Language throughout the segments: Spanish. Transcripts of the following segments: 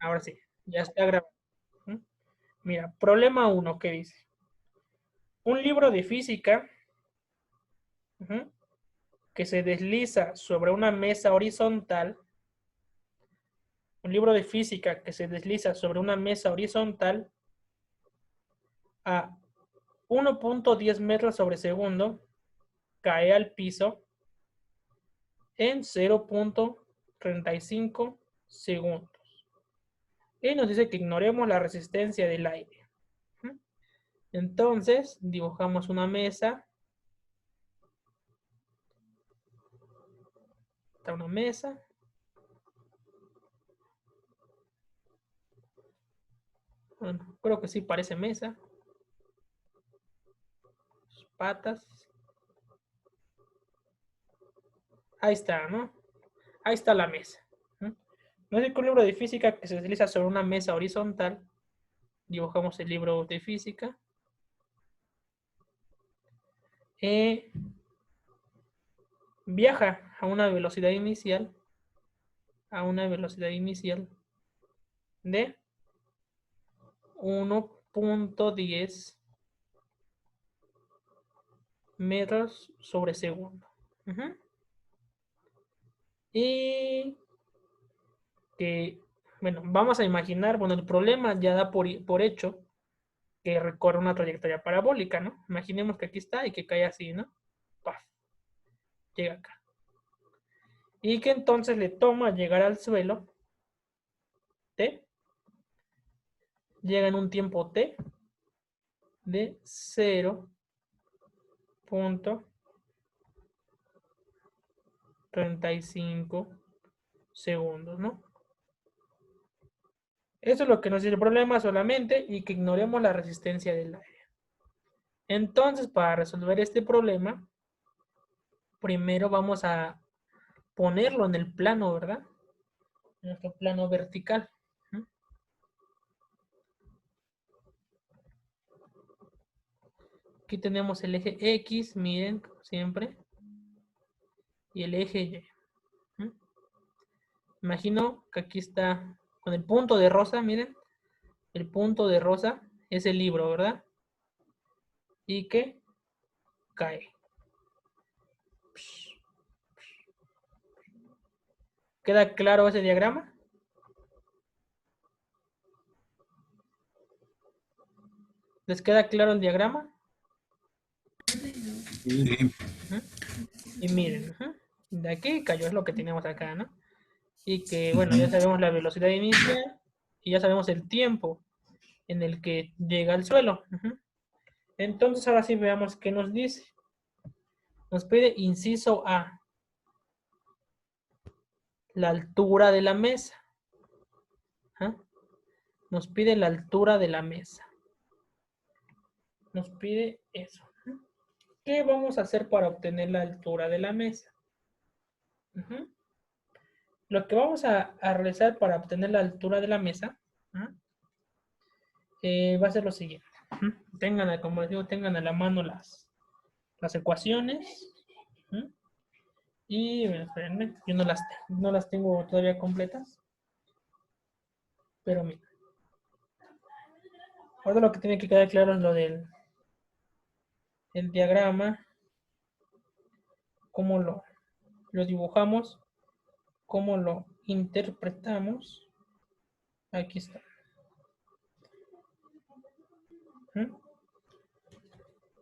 Ahora sí, ya está grabado. ¿Mm? Mira, problema 1, ¿qué dice? Un libro de física ujú, que se desliza sobre una mesa horizontal. Un libro de física que se desliza sobre una mesa horizontal a 1.10 metros sobre segundo, cae al piso en 0.35 segundos. Y nos dice que ignoremos la resistencia del aire. Entonces, dibujamos una mesa. Está una mesa. Bueno, creo que sí parece mesa. Sus patas. Ahí está, ¿no? Ahí está la mesa. No es un libro de física que se desliza sobre una mesa horizontal. Dibujamos el libro de física. Viaja a una velocidad inicial. A una velocidad inicial de 1.10 metros sobre segundo. Y que, bueno, vamos a imaginar, bueno, el problema ya da por hecho que recorre una trayectoria parabólica, ¿no? Imaginemos que aquí está y que cae así, ¿no? ¡Paf! Llega acá. Y que entonces le toma llegar al suelo T, llega en un tiempo T de 0.35 segundos, ¿no? Eso es lo que nos dice el problema solamente y que ignoremos la resistencia del aire. Entonces, para resolver este problema, primero vamos a ponerlo en el plano, ¿verdad? En nuestro plano vertical. Aquí tenemos el eje X, miren, como siempre, y el eje Y. Imagino que aquí está con el punto de rosa, miren, el punto de rosa es el libro, ¿verdad? Y que cae. ¿Queda claro ese diagrama? ¿Les queda claro el diagrama? Sí. Y miren, de aquí cayó, es lo que tenemos acá, ¿no? Y que, bueno, ya sabemos la velocidad inicial y ya sabemos el tiempo en el que llega al suelo. Entonces, ahora sí veamos qué nos dice. Nos pide inciso A, la altura de la mesa. Nos pide la altura de la mesa. Nos pide eso. ¿Qué vamos a hacer para obtener la altura de la mesa? Lo que vamos a realizar para obtener la altura de la mesa va a ser lo siguiente. Tengan, como les digo, tengan a la mano las ecuaciones. Y espérenme, yo no las tengo todavía completas. Pero mira. Ahora lo que tiene que quedar claro es lo del el diagrama, cómo lo dibujamos, cómo lo interpretamos. Aquí está.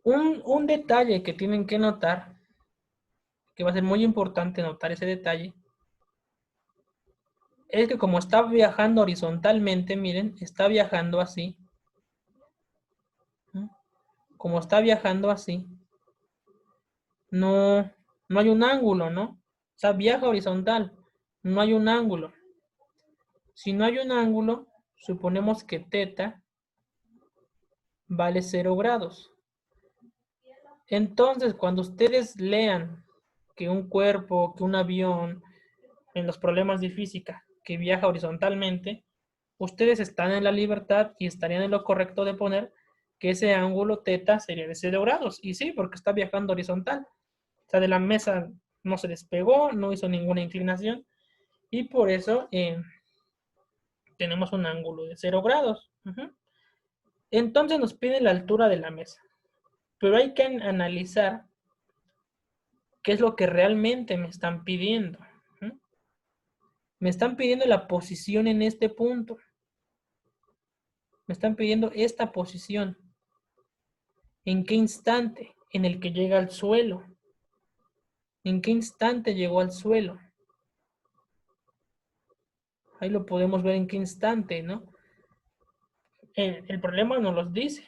Un detalle que tienen que notar, que va a ser muy importante notar ese detalle, es que como está viajando horizontalmente, miren, está viajando así. Como está viajando así, no hay un ángulo, ¿no? O sea, viaja horizontal, no hay un ángulo. Si no hay un ángulo, suponemos que θ vale 0 grados. Entonces, cuando ustedes lean que un cuerpo, que un avión, en los problemas de física, que viaja horizontalmente, ustedes están en la libertad y estarían en lo correcto de poner que ese ángulo θ sería de 0 grados. Y sí, porque está viajando horizontal. O sea, de la mesa no se despegó, no hizo ninguna inclinación. Y por eso tenemos un ángulo de 0 grados. Entonces nos pide la altura de la mesa. Pero hay que analizar qué es lo que realmente me están pidiendo. Me están pidiendo la posición en este punto. Me están pidiendo esta posición. ¿En qué instante? En el que llega al suelo. ¿En qué instante llegó al suelo? Ahí lo podemos ver en qué instante, ¿no? El problema nos los dice,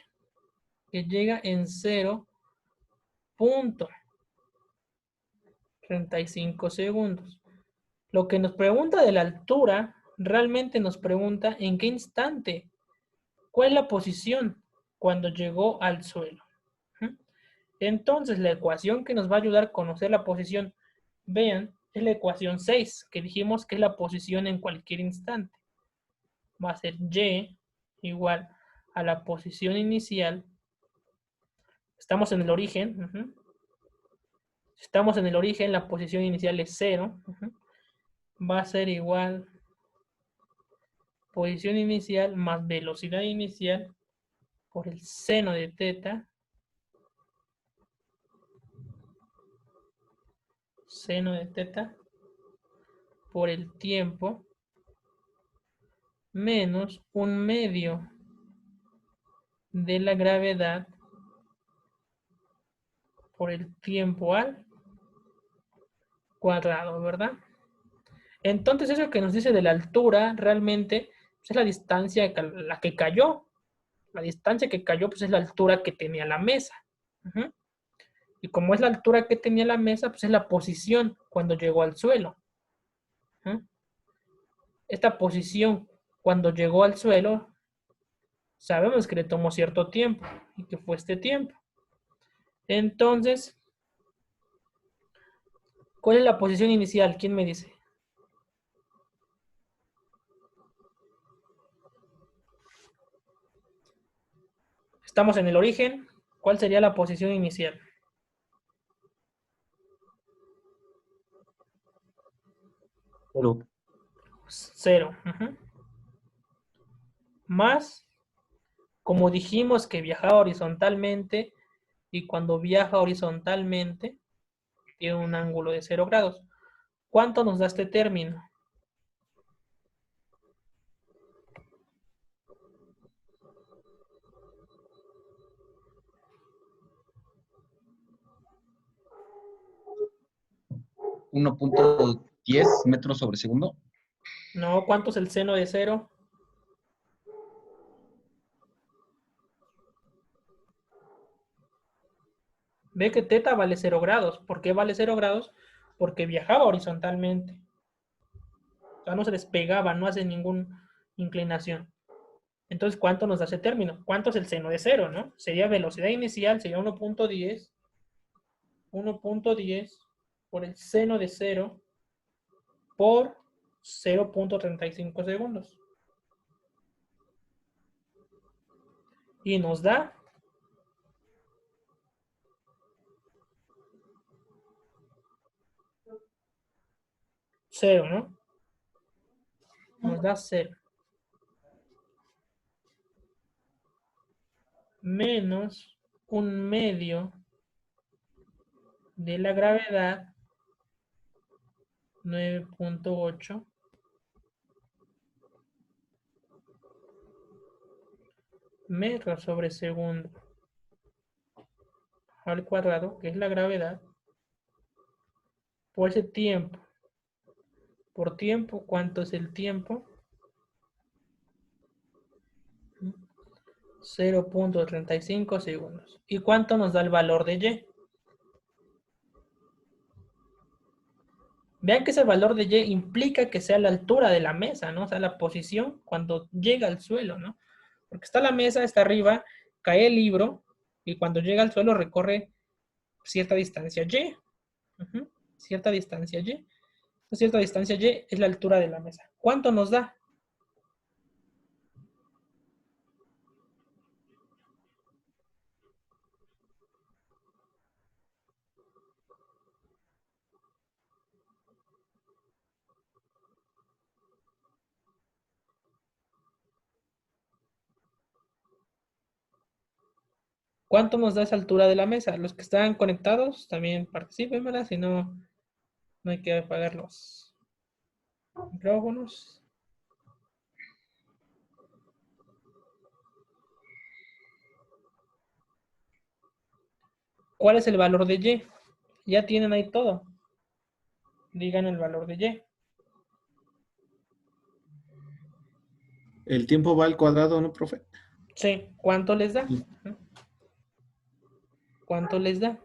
que llega en 0.35 segundos. Lo que nos pregunta de la altura, realmente nos pregunta en qué instante, cuál es la posición cuando llegó al suelo. Entonces, la ecuación que nos va a ayudar a conocer la posición, vean, es la ecuación 6, que dijimos que es la posición en cualquier instante. Va a ser y igual a la posición inicial. Estamos en el origen. Estamos en el origen, la posición inicial es 0. Va a ser igual posición inicial más velocidad inicial por el seno de teta. Seno de teta por el tiempo menos un medio de la gravedad por el tiempo al cuadrado, ¿verdad? Entonces eso que nos dice de la altura realmente pues, es la distancia a la que cayó. La distancia que cayó pues es la altura que tenía la mesa. Y como es la altura que tenía la mesa, pues es la posición cuando llegó al suelo. Esta posición cuando llegó al suelo, sabemos que le tomó cierto tiempo y que fue este tiempo. Entonces, ¿cuál es la posición inicial? ¿Quién me dice? Estamos en el origen. ¿Cuál sería la posición inicial? 0. 0. Más, como dijimos que viajaba horizontalmente, y cuando viaja horizontalmente, tiene un ángulo de 0 grados. ¿Cuánto nos da este término? ¿1.10 metros sobre segundo? No, ¿cuánto es el seno de 0? Ve que teta vale 0 grados. ¿Por qué vale 0 grados? Porque viajaba horizontalmente. O sea, no se despegaba, no hace ninguna inclinación. Entonces, ¿cuánto nos da ese término? ¿Cuánto es el seno de 0, no? Sería velocidad inicial, sería 1.10 por el seno de 0 por 0.35 segundos. Y nos da 0, ¿no? Nos da 0. Menos un medio de la gravedad 9.8 metros sobre segundo al cuadrado, que es la gravedad, por ese tiempo. Por tiempo, ¿cuánto es el tiempo? 0.35 segundos. ¿Y cuánto nos da el valor de y? Vean que ese valor de y implica que sea la altura de la mesa, ¿no? O sea, la posición cuando llega al suelo, ¿no? Porque está la mesa, está arriba, cae el libro y cuando llega al suelo recorre cierta distancia y. Cierta distancia y. Cierta distancia y es la altura de la mesa. ¿Cuánto nos da? ¿Cuánto nos da esa altura de la mesa? Los que están conectados también participen, ¿verdad? Si no, no hay que apagar los micrófonos. ¿Cuál es el valor de Y? Ya tienen ahí todo. Digan el valor de Y. El tiempo va al cuadrado, ¿no, profe? Sí, ¿cuánto les da? Sí. ¿Cuánto les da?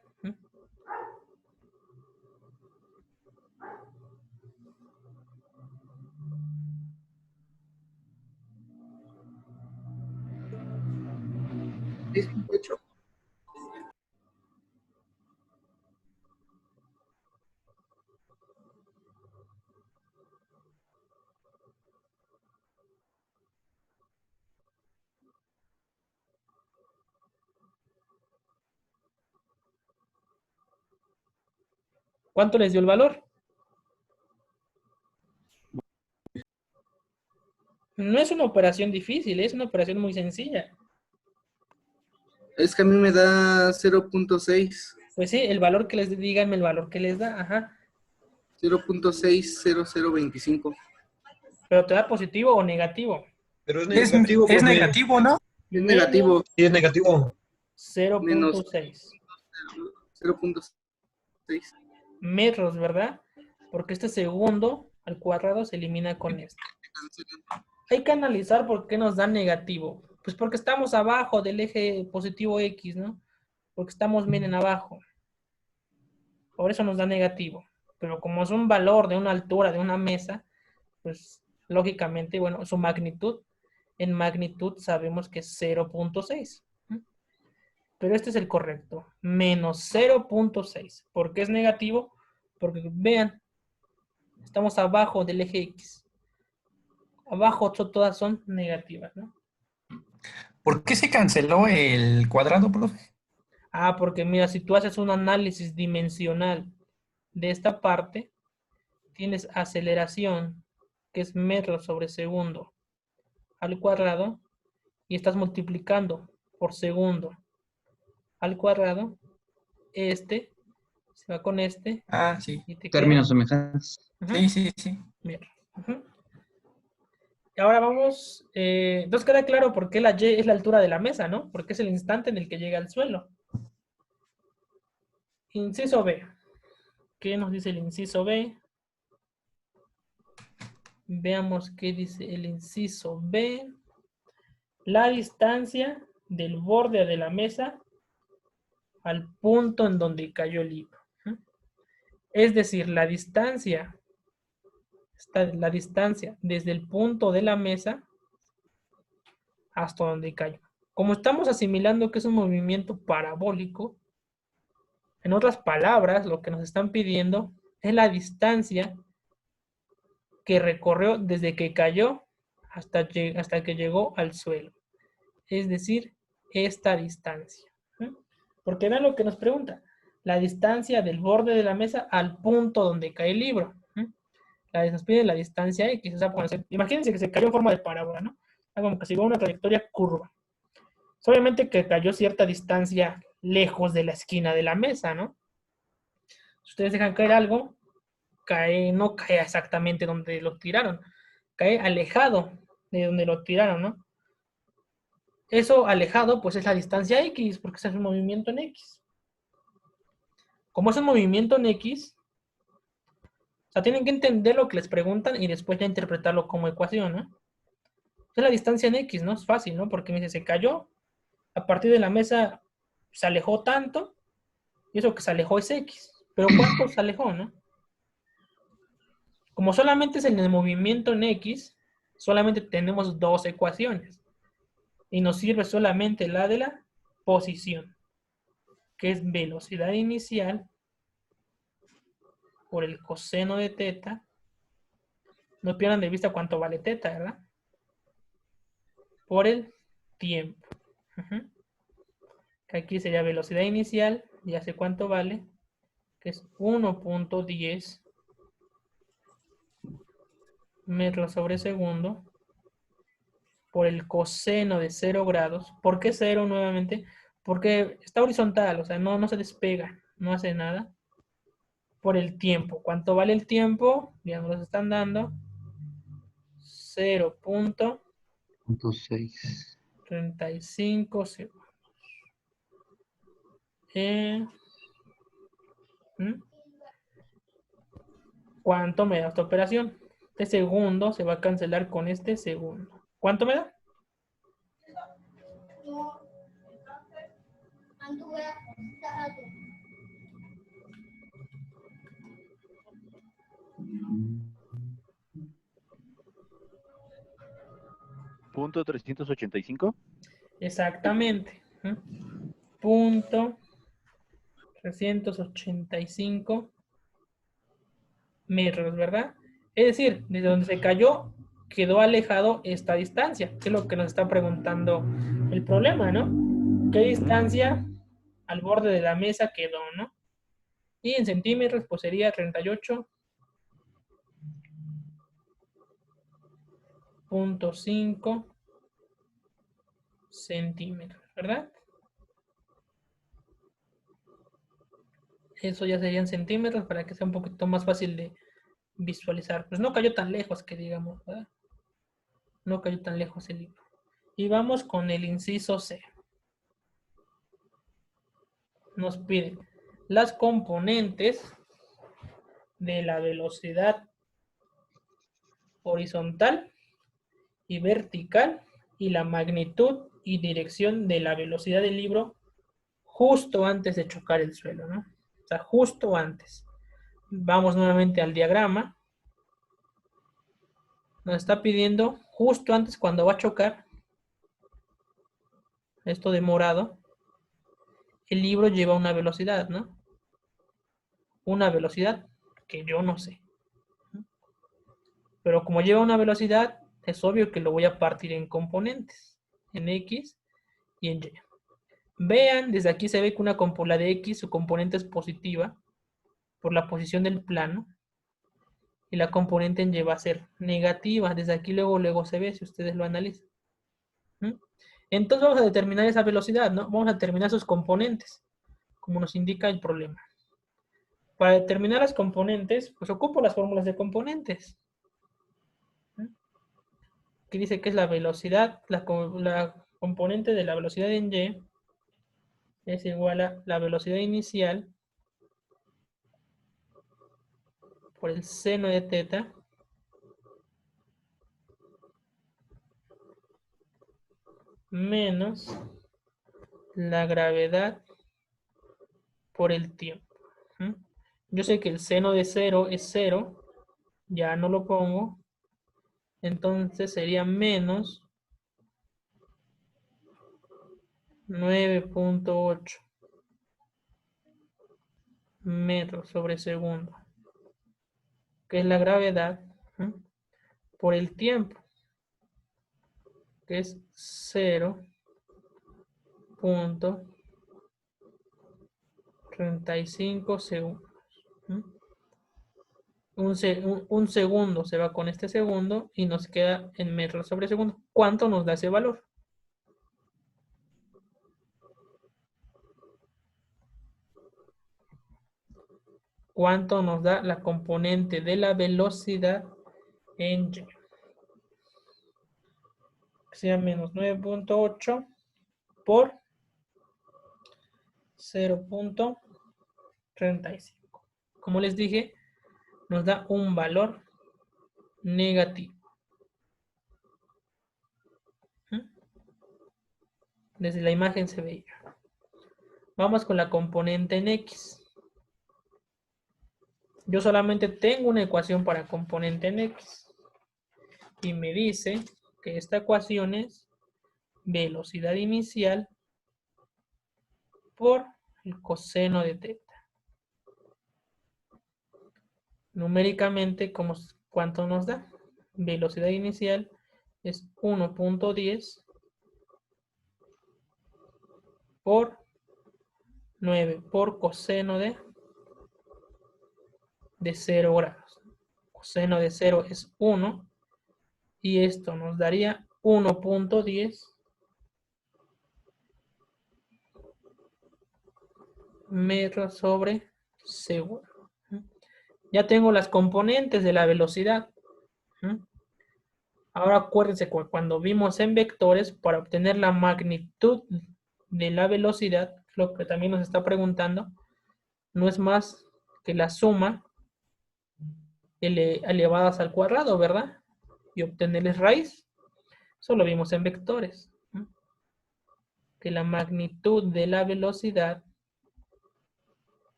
¿Cuánto les dio el valor? No es una operación difícil, es una operación muy sencilla. Es que a mí me da 0.6. Pues sí, el valor que les dé, díganme el valor que les da, ajá. 0.60025. Pero te da positivo o negativo. Pero es Es, negativo, es profe. negativo, ¿no? Es negativo. Sí, es negativo. 0.6 0.6. metros, ¿verdad? Porque este segundo al cuadrado se elimina con este. Hay que analizar por qué nos da negativo. Pues porque estamos abajo del eje positivo X, ¿no? Porque estamos, miren, abajo. Por eso nos da negativo. Pero como es un valor de una altura de una mesa, pues lógicamente, bueno, su magnitud, en magnitud sabemos que es 0.6. Pero este es el correcto, menos 0.6. ¿Por qué es negativo? Porque vean, estamos abajo del eje X. Abajo todas son negativas, ¿no? ¿Por qué se canceló el cuadrado, profe? Ah, porque mira, si tú haces un análisis dimensional de esta parte, tienes aceleración, que es metros sobre segundo, al cuadrado, y estás multiplicando por segundo al cuadrado. Este se va con este Ah, sí. y te queda. Términos semejantes. Sí, sí, sí. Bien. Y ahora vamos. Entonces queda claro por qué la Y es la altura de la mesa, ¿no? Porque es el instante en el que llega al suelo. Inciso B. ¿Qué nos dice el inciso B? Veamos qué dice el inciso B. La distancia del borde de la mesa al punto en donde cayó el libro. Es decir, la distancia desde el punto de la mesa hasta donde cayó. Como estamos asimilando que es un movimiento parabólico, en otras palabras, lo que nos están pidiendo es la distancia que recorrió desde que cayó hasta que llegó al suelo. Es decir, esta distancia. Porque vean lo que nos pregunta. La distancia del borde de la mesa al punto donde cae el libro. Nos pide la distancia X. O sea, imagínense que se cayó en forma de parábola, ¿no? Como que siguió una trayectoria curva. Obviamente que cayó cierta distancia lejos de la esquina de la mesa, ¿no? Si ustedes dejan caer algo, no cae exactamente donde lo tiraron, cae alejado de donde lo tiraron, ¿no? Eso alejado, pues es la distancia X, porque es un movimiento en X. Como es un movimiento en X, o sea, tienen que entender lo que les preguntan y después ya interpretarlo como ecuación, ¿no? Es la distancia en X, ¿no? Es fácil, ¿no? Porque me dice, se cayó, a partir de la mesa se alejó tanto, y eso que se alejó es X. Pero ¿cuánto se alejó, no? Como solamente es en el movimiento en X, solamente tenemos dos ecuaciones. Y nos sirve solamente la de la posición, que es velocidad inicial por el coseno de teta. No pierdan de vista cuánto vale teta, ¿verdad? Por el tiempo. Que aquí sería velocidad inicial, ya sé cuánto vale, que es 1.10 metros sobre segundo por el coseno de 0 grados. ¿Por qué 0 nuevamente? Porque está horizontal, o sea, no se despega, no hace nada. Por el tiempo. ¿Cuánto vale el tiempo? Ya nos lo están dando. 0.6. 0.35 segundos. ¿Cuánto me da esta operación? Este segundo se va a cancelar con este segundo. ¿Cuánto me da? Punto 385. Exactamente. Punto 385 metros, ¿verdad? Es decir, desde donde se cayó, quedó alejado esta distancia, que es lo que nos está preguntando el problema, ¿no? ¿Qué distancia al borde de la mesa quedó, no? Y en centímetros, pues sería 38.5 centímetros, ¿verdad? Eso ya serían centímetros para que sea un poquito más fácil de visualizar. Pues no cayó tan lejos que digamos, ¿verdad? No cayó tan lejos el libro. Y vamos con el inciso C. Nos pide las componentes de la velocidad horizontal y vertical y la magnitud y dirección de la velocidad del libro justo antes de chocar el suelo, ¿no? O sea, justo antes. Vamos nuevamente al diagrama. Nos está pidiendo justo antes cuando va a chocar, esto de morado, el libro lleva una velocidad, ¿no? Una velocidad que yo no sé. Pero como lleva una velocidad, es obvio que lo voy a partir en componentes, en X y en Y. Vean, desde aquí se ve que la de X, su componente es positiva por la posición del plano, y la componente en Y va a ser negativa. Desde aquí luego se ve, si ustedes lo analizan. Entonces vamos a determinar esa velocidad, ¿no? Vamos a determinar sus componentes, como nos indica el problema. Para determinar las componentes, pues ocupo las fórmulas de componentes. Que dice que es la velocidad, la componente de la velocidad en Y es igual a la velocidad inicial por el seno de teta menos la gravedad por el tiempo. Yo sé que el seno de 0 es 0, ya no lo pongo, entonces sería menos 9.8 metros sobre segundo, que es la gravedad por el tiempo, que es 0.35 segundos. Un segundo se va con este segundo y nos queda en metros sobre segundo. ¿Cuánto nos da ese valor? ¿Cuánto nos da la componente de la velocidad en Y? Que sea menos 9.8 por 0.35. Como les dije, nos da un valor negativo. Desde la imagen se veía. Vamos con la componente en X. Yo solamente tengo una ecuación para componente en X. Y me dice que esta ecuación es velocidad inicial por el coseno de teta. Numéricamente, ¿cuánto nos da? Velocidad inicial es 1.10 por 9 por coseno de 0 grados. Coseno de 0 es 1 y esto nos daría 1.10 metros sobre segundo. Ya tengo las componentes de la velocidad. Ahora acuérdense cuando vimos en vectores, para obtener la magnitud de la velocidad, lo que también nos está preguntando, no es más que la suma elevadas al cuadrado, ¿verdad? Y obtenerles raíz. Eso lo vimos en vectores. Que la magnitud de la velocidad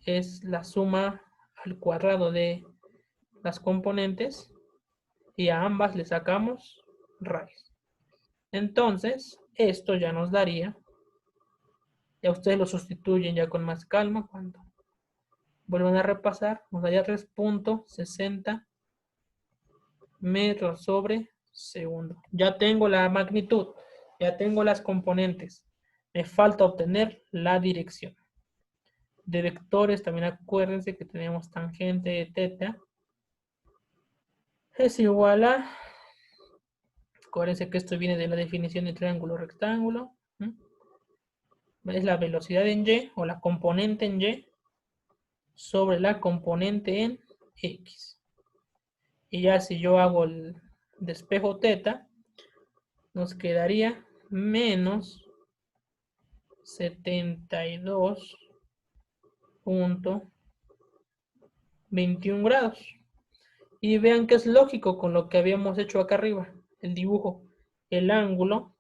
es la suma al cuadrado de las componentes y a ambas le sacamos raíz. Entonces, esto ya nos daría, ya ustedes lo sustituyen ya con más calma cuando vuelvan a repasar, nos daría 3.60 metros sobre segundo. Ya tengo la magnitud, ya tengo las componentes. Me falta obtener la dirección. De vectores, también acuérdense que tenemos tangente de teta. Es igual a, acuérdense que esto viene de la definición de triángulo rectángulo. Es la velocidad en Y o la componente en Y sobre la componente en X. Y ya si yo hago el despejo teta, nos quedaría menos 72.21 grados. Y vean que es lógico con lo que habíamos hecho acá arriba, el dibujo. El ángulo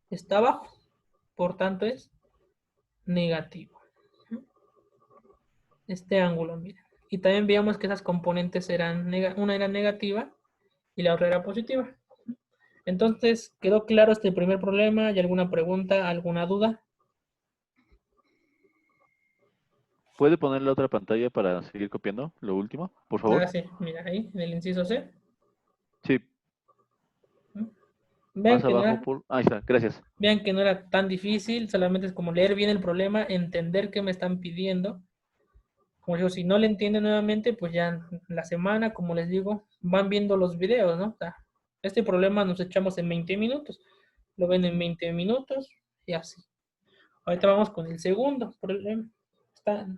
está abajo, por tanto es negativo. Este ángulo, miren. Y también veíamos que esas componentes eran, una era negativa y la otra era positiva. Entonces, ¿quedó claro este primer problema? ¿Hay alguna pregunta, alguna duda? ¿Puede poner la otra pantalla para seguir copiando lo último, por favor? Sí, mira ahí, en el inciso C. Sí, Vean más que no abajo era, por... Ahí está, gracias. vean que no era tan difícil, solamente es como leer bien el problema, entender qué me están pidiendo. Como digo, si no le entienden nuevamente, pues ya la semana, como les digo, van viendo los videos, ¿no? O sea, este problema nos echamos en 20 minutos, lo ven en 20 minutos y así. Ahorita vamos con el segundo problema.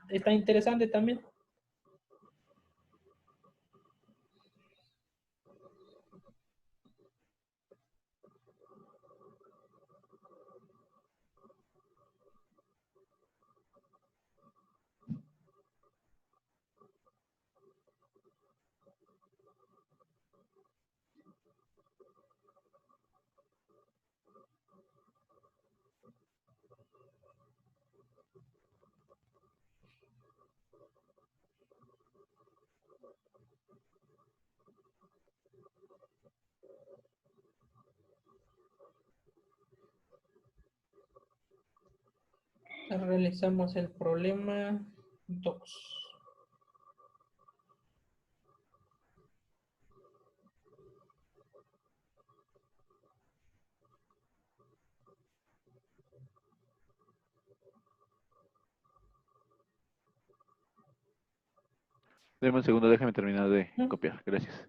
Está interesante también. Realizamos el problema 2. Deme un segundo, déjame terminar de copiar. Gracias.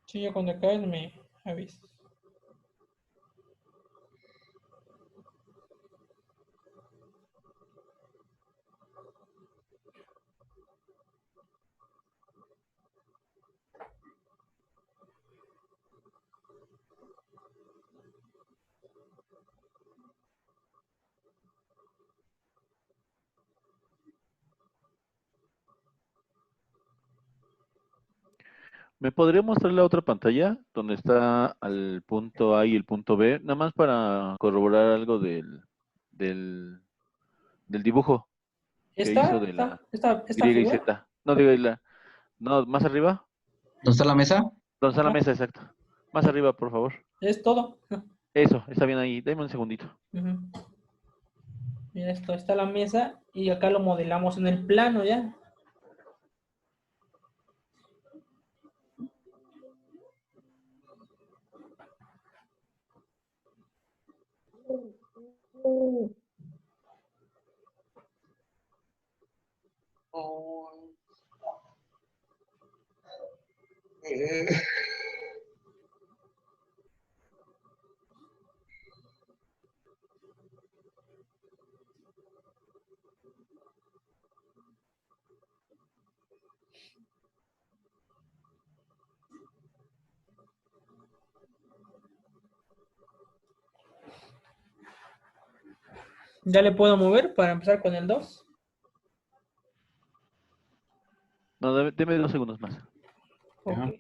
Sí, ya cuando acabes me avisas. ¿Me podría mostrar la otra pantalla donde está al punto A y el punto B? Nada más para corroborar algo del dibujo que hizo de la Esta Y y figura. Z. No, digo, no, más arriba. ¿Dónde está la mesa? ¿Dónde está la Ajá, mesa? Exacto. Más arriba, por favor. es todo. Eso, está bien ahí. Deme un segundito. Ujú. Mira, esto está la mesa y acá lo modelamos en el plano ya. ¿Ya le puedo mover para empezar con el 2? No, deme 2 segundos más. Ok. Ajá.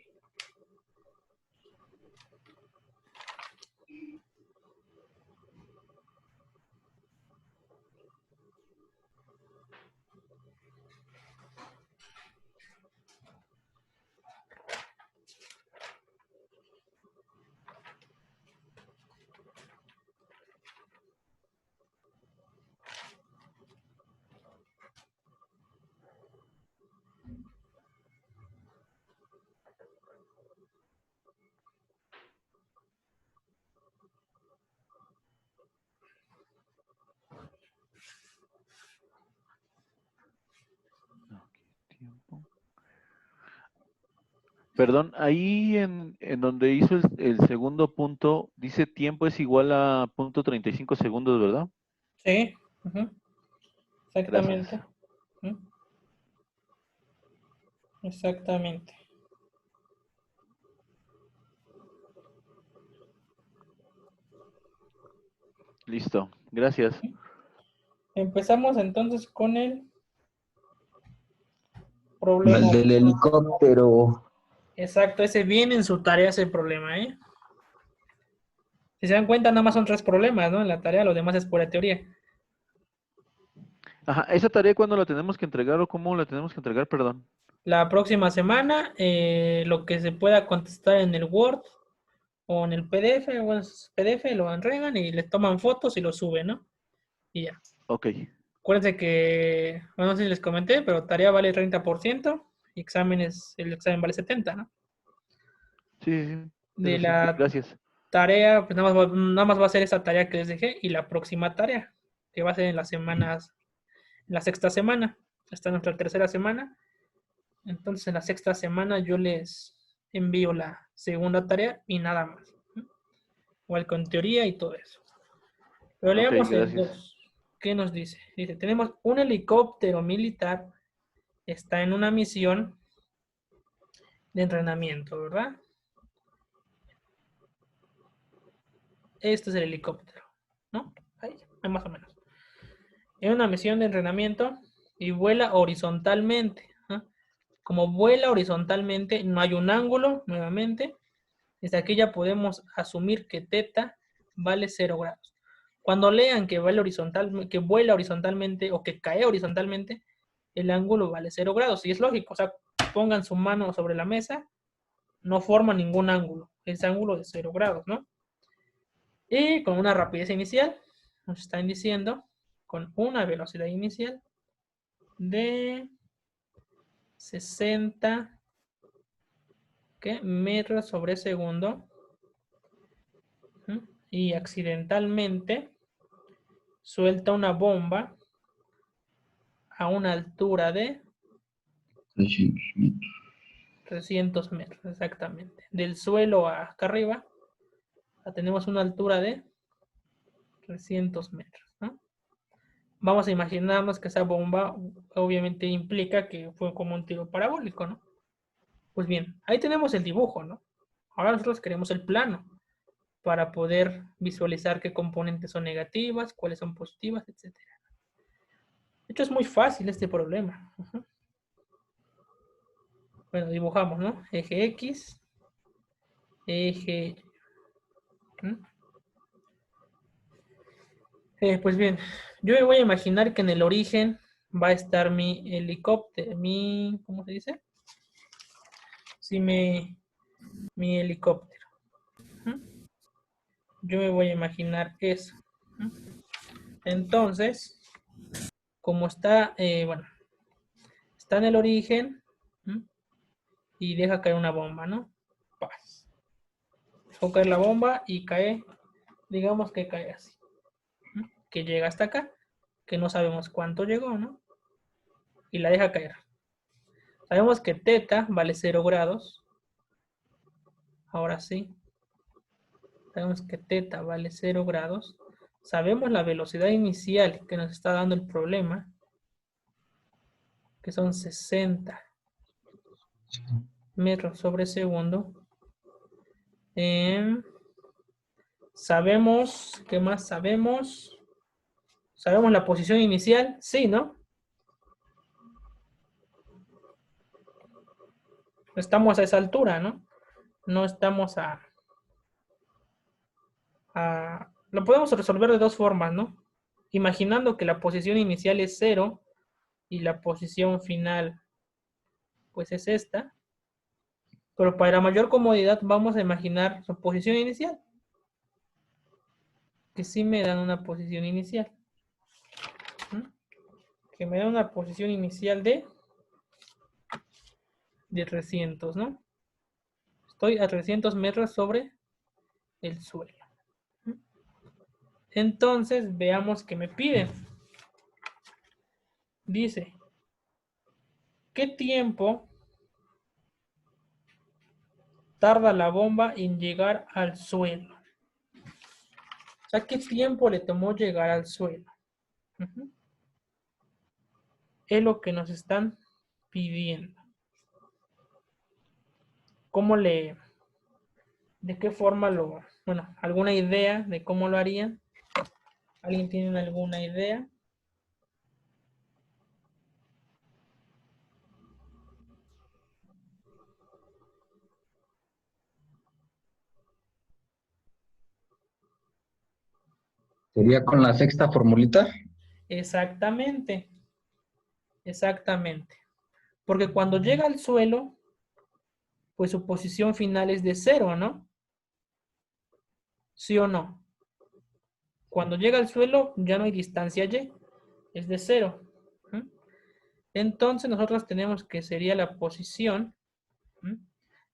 Ok, tiempo. Perdón, ahí en donde hizo el segundo punto, dice tiempo es igual a punto 35 segundos, ¿verdad? Sí. Ujú. Exactamente. Gracias. Ujú. Exactamente. Listo, gracias. Empezamos entonces con el Con problema. el del helicóptero. Exacto, ese viene en su tarea ese problema, ¿eh? Si se dan cuenta, nada más son 3 problemas, ¿no? En la tarea, lo demás es pura teoría. Ajá, ¿esa tarea cuándo la tenemos que entregar o cómo la tenemos que entregar? Perdón. La próxima semana, lo que se pueda contestar en el Word o en el PDF, bueno, es PDF, lo entregan y le toman fotos y lo suben, ¿no? Y ya. Ok. Acuérdense que, bueno, no sé si les comenté, pero tarea vale 30% y el examen vale 70%, ¿no? Sí, sí, sí. De Eso sí, la gracias. tarea, pues nada más va a ser esa tarea que les dejé y la próxima tarea, que va a ser en las semanas, en la sexta semana. Esta es nuestra tercera semana. Entonces, en la sexta semana yo les envío la segunda tarea y nada más. Igual con teoría y todo eso. Pero Ok, leamos el gracias. 2. ¿Qué nos dice? Dice, tenemos un helicóptero militar, está en una misión de entrenamiento, ¿verdad? Este es el helicóptero, ¿no? Ahí, más o menos. En una misión de entrenamiento y vuela horizontalmente. ¿No? Como vuela horizontalmente, no hay un ángulo, nuevamente. Desde aquí ya podemos asumir que teta vale 0 grados. Cuando lean que vuela horizontalmente o que cae horizontalmente, el ángulo vale 0 grados. Y es lógico, o sea, pongan su mano sobre la mesa, no forma ningún ángulo. Es ángulo de 0 grados, ¿no? Y con una rapidez inicial, nos están diciendo, con una velocidad inicial de 60 metros sobre segundo. Y accidentalmente suelta una bomba a una altura de 300 metros. 300 metros, exactamente. Del suelo acá arriba, tenemos una altura de 300 metros, ¿no? Vamos a imaginarnos que esa bomba obviamente implica que fue como un tiro parabólico, ¿no? Pues bien, ahí tenemos el dibujo, ¿no? Ahora nosotros queremos el plano para poder visualizar qué componentes son negativas, cuáles son positivas, etc. De hecho, es muy fácil este problema. Bueno, dibujamos, ¿no? Eje X, eje... pues bien, yo me voy a imaginar que en el origen va a estar mi helicóptero, ¿cómo se dice? Sí, mi helicóptero. Yo me voy a imaginar eso. Entonces, como está, bueno, está en el origen y deja caer una bomba, ¿no? Paz. Dejó caer la bomba y cae, digamos que cae así. Que llega hasta acá, que no sabemos cuánto llegó, ¿no? Y la deja caer. Sabemos que teta vale 0 grados. Ahora sí. Sabemos que teta vale 0 grados. Sabemos la velocidad inicial que nos está dando el problema, que son 60 metros sobre segundo. Sabemos, ¿qué más sabemos? ¿Sabemos la posición inicial? Sí, ¿no? Estamos a esa altura, ¿no? No estamos Lo podemos resolver de dos formas, ¿no? Imaginando que la posición inicial es 0 y la posición final, pues es esta. Pero para mayor comodidad vamos a imaginar su posición inicial. Que sí me dan una posición inicial. Que me da una posición inicial de 300, ¿no? Estoy a 300 metros sobre el suelo. Entonces, veamos qué me pide. Dice, ¿qué tiempo tarda la bomba en llegar al suelo? O sea, ¿qué tiempo le tomó llegar al suelo? Es lo que nos están pidiendo. ¿De qué forma bueno, alguna idea de cómo lo harían? ¿Alguien tiene alguna idea? ¿Sería con la sexta formulita? Exactamente, exactamente. Porque cuando llega al suelo, pues su posición final es de 0, ¿no? ¿Sí o no? Cuando llega al suelo ya no hay distancia y, es de 0. Entonces nosotros tenemos que sería la posición,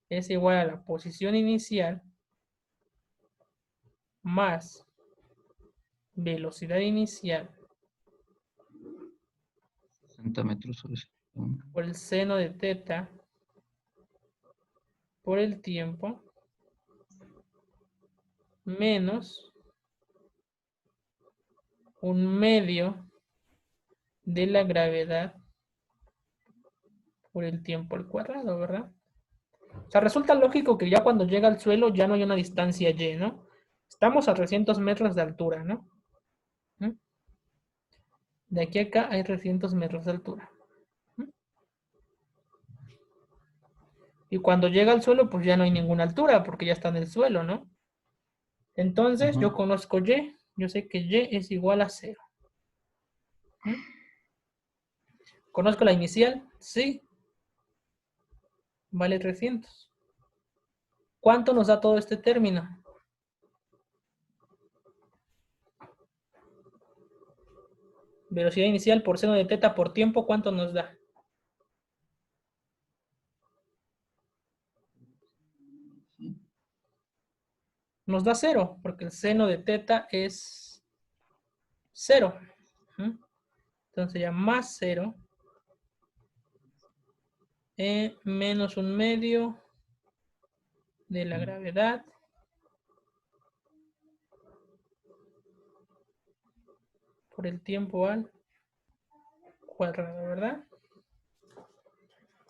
es igual a la posición inicial más velocidad inicial 60 metros sobre el suelo. por el seno de teta por el tiempo menos 1/2 de la gravedad por el tiempo al cuadrado, ¿verdad? O sea, resulta lógico que ya cuando llega al suelo ya no hay una distancia y, ¿no? Estamos a 300 metros de altura, ¿no? De aquí a acá hay 300 metros de altura. Y cuando llega al suelo, pues ya no hay ninguna altura, porque ya está en el suelo, ¿no? Entonces, yo conozco y, yo sé que y es igual a 0. ¿Conozco la inicial? Sí. Vale 300. ¿Cuánto nos da todo este término? Velocidad inicial por seno de teta por tiempo, ¿cuánto nos da? Nos da 0, porque el seno de teta es 0. Entonces ya más 0 menos 1/2 de la gravedad por el tiempo al cuadrado, ¿verdad?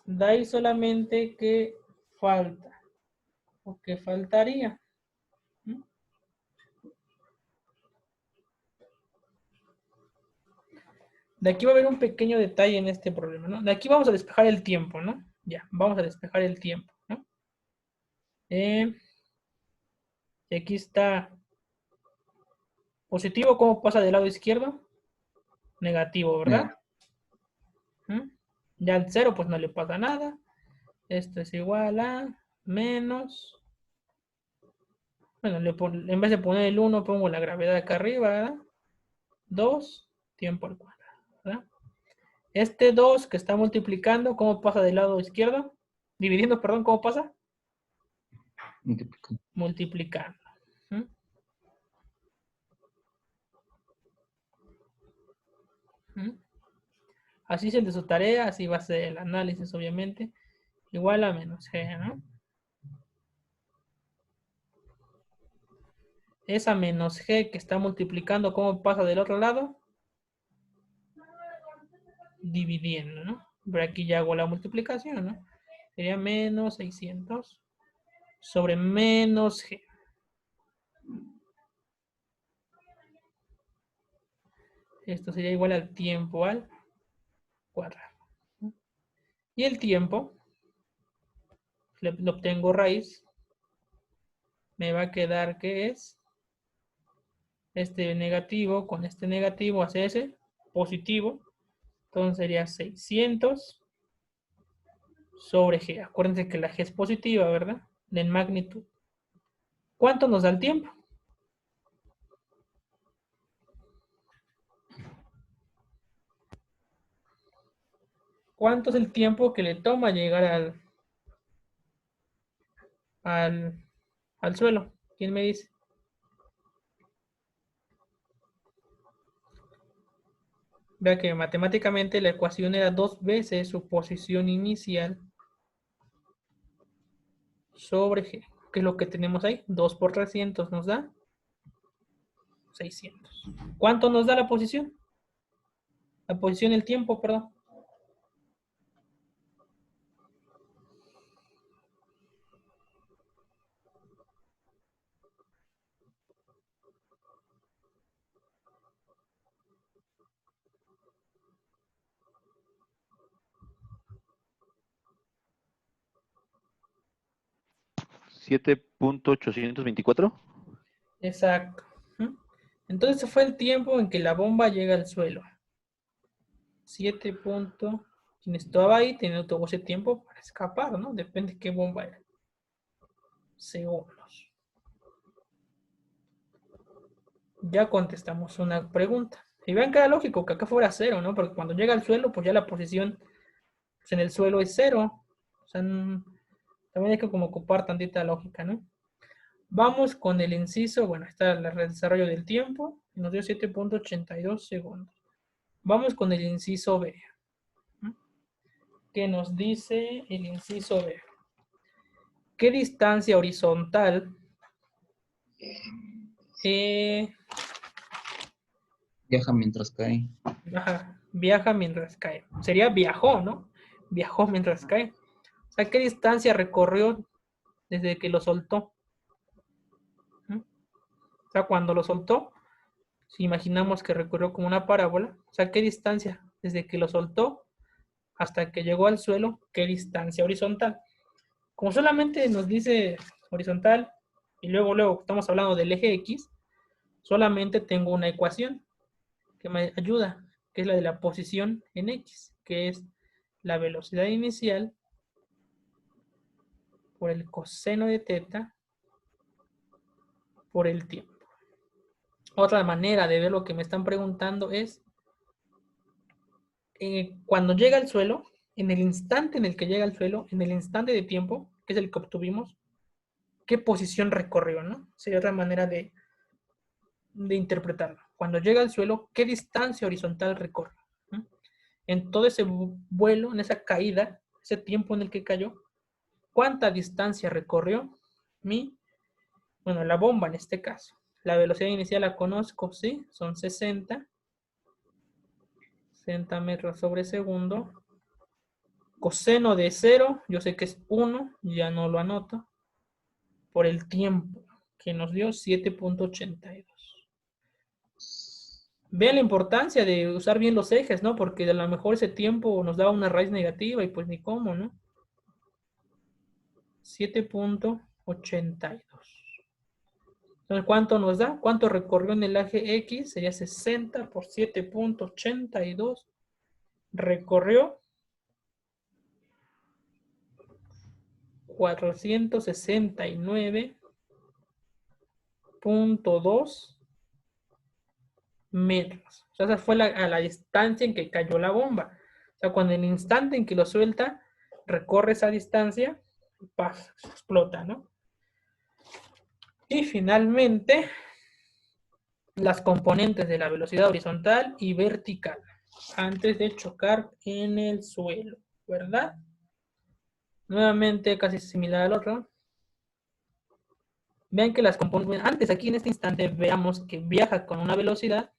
De ahí solamente que falta, o que faltaría. De aquí va a haber un pequeño detalle en este problema, ¿no? De aquí vamos a despejar el tiempo, ¿no? Ya, vamos a despejar el tiempo, ¿no? Y aquí está positivo, ¿cómo pasa del lado izquierdo? Negativo, ¿verdad? Ya al 0 pues no le pasa nada. Esto es igual a menos. Bueno, en vez de poner el 1, pongo la gravedad acá arriba, ¿verdad? 2 tiempo al cuadrado, ¿verdad? Este 2 que está multiplicando, ¿cómo pasa del lado izquierdo? Dividiendo, perdón, ¿cómo pasa? Multiplicando. Así es el de su tarea, así va a ser el análisis, obviamente. Igual a menos g, ¿no? Esa menos g que está multiplicando, ¿cómo pasa del otro lado? Dividiendo, ¿no? Pero aquí ya hago la multiplicación, ¿no? Sería menos 600 sobre menos g. Esto sería igual al tiempo al cuadrado. Y el tiempo, le obtengo raíz, me va a quedar que es este negativo con este negativo hace ese positivo. Entonces sería 600 sobre G. Acuérdense que la G es positiva, ¿verdad? En magnitud. ¿Cuánto nos da el tiempo? ¿Cuánto es el tiempo que le toma llegar al suelo? ¿Quién me dice? Vea que matemáticamente la ecuación era 2 veces su posición inicial sobre G. ¿Qué es lo que tenemos ahí? 2 por 300 nos da 600. ¿Cuánto nos da la posición? La posición del tiempo, perdón. ¿7.824? Exacto. Entonces ese fue el tiempo en que la bomba llega al suelo. 7 puntos. Quien estaba ahí tuvo ese tiempo para escapar, ¿no? Depende de qué bomba era. Segundos. Ya contestamos una pregunta. Y vean que era lógico que acá fuera 0, ¿no? Porque cuando llega al suelo, pues ya la posición pues en el suelo es 0. O sea, también hay que como ocupar tantita lógica, ¿no? Vamos con el inciso, bueno, está el desarrollo del tiempo, nos dio 7.82 segundos. Vamos con el inciso B. ¿Qué nos dice el inciso B? ¿Qué distancia horizontal Viaja mientras cae. viaja mientras cae? Sería viajó, ¿no? Viajó mientras cae. O sea, ¿qué distancia recorrió desde que lo soltó? O sea, cuando lo soltó, si imaginamos que recorrió como una parábola, o sea, ¿qué distancia desde que lo soltó hasta que llegó al suelo? ¿Qué distancia horizontal? Como solamente nos dice horizontal y luego estamos hablando del eje X, solamente tengo una ecuación que me ayuda, que es la de la posición en X, que es la velocidad inicial por el coseno de teta por el tiempo. Otra manera de ver lo que me están preguntando es cuando llega al suelo, en el instante en el que llega al suelo, en el instante de tiempo, que es el que obtuvimos, ¿qué posición recorrió, no? Sería otra manera de interpretarlo. Cuando llega al suelo, ¿qué distancia horizontal recorre? En todo ese vuelo, en esa caída, ese tiempo en el que cayó, ¿cuánta distancia recorrió la bomba en este caso? La velocidad inicial la conozco, ¿sí? Son 60 metros sobre segundo. Coseno de 0, yo sé que es 1, ya no lo anoto, por el tiempo, que nos dio 7.82. Vean la importancia de usar bien los ejes, ¿no? Porque a lo mejor ese tiempo nos daba una raíz negativa y pues ni cómo, ¿no? 7.82. Entonces, ¿cuánto nos da? ¿Cuánto recorrió en el eje X? Sería 60 por 7.82. Recorrió 469.2 metros. O sea, esa fue a la distancia en que cayó la bomba. O sea, cuando en el instante en que lo suelta, recorre esa distancia, ¡paf! Explota, ¿no? Y finalmente, las componentes de la velocidad horizontal y vertical antes de chocar en el suelo, ¿verdad? Nuevamente, casi similar al otro. Vean que las componentes, antes aquí en este instante, veamos que viaja con una velocidad,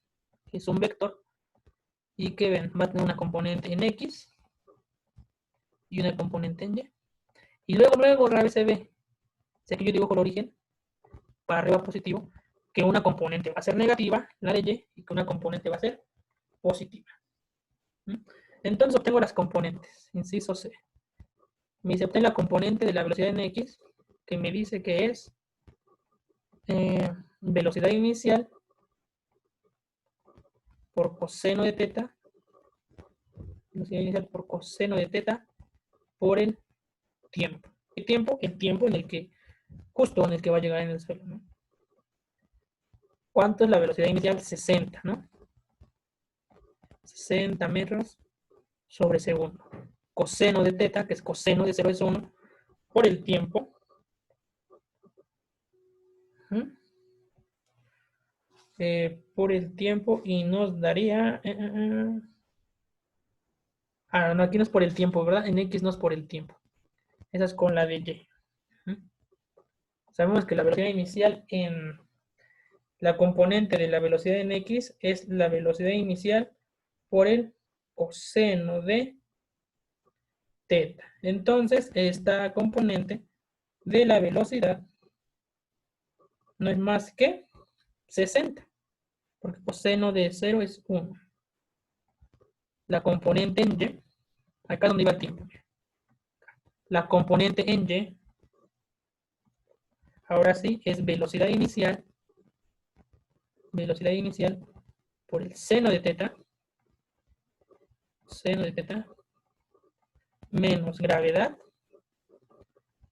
que es un vector, y que ven, va a tener una componente en X y una componente en Y. Y luego otra vez se ve, si aquí yo dibujo el origen, para arriba positivo, que una componente va a ser negativa, la de Y, y que una componente va a ser positiva. ¿Mm? Entonces obtengo las componentes, inciso C. Me dice, obtén la componente de la velocidad en X, que me dice que es velocidad inicial por coseno de teta, velocidad inicial por coseno de teta por el tiempo. ¿Qué tiempo? El tiempo en el que, justo en el que va a llegar en el suelo, ¿no? ¿Cuánto es la velocidad inicial? 60, ¿no? 60 metros sobre segundo. Coseno de teta, que es coseno de 0 es 1, por el tiempo. ¿Mm? Por el tiempo y nos daría... no, aquí no es por el tiempo, ¿verdad? En X no es por el tiempo. Esa es con la de Y. ¿Mm? Sabemos que la velocidad inicial en la componente de la velocidad en X es la velocidad inicial por el coseno de teta. Entonces, esta componente de la velocidad no es más que 60, porque coseno de 0 es 1. La componente en Y, acá donde iba el tiempo, la componente en Y, ahora sí, es velocidad inicial por el seno de teta, menos gravedad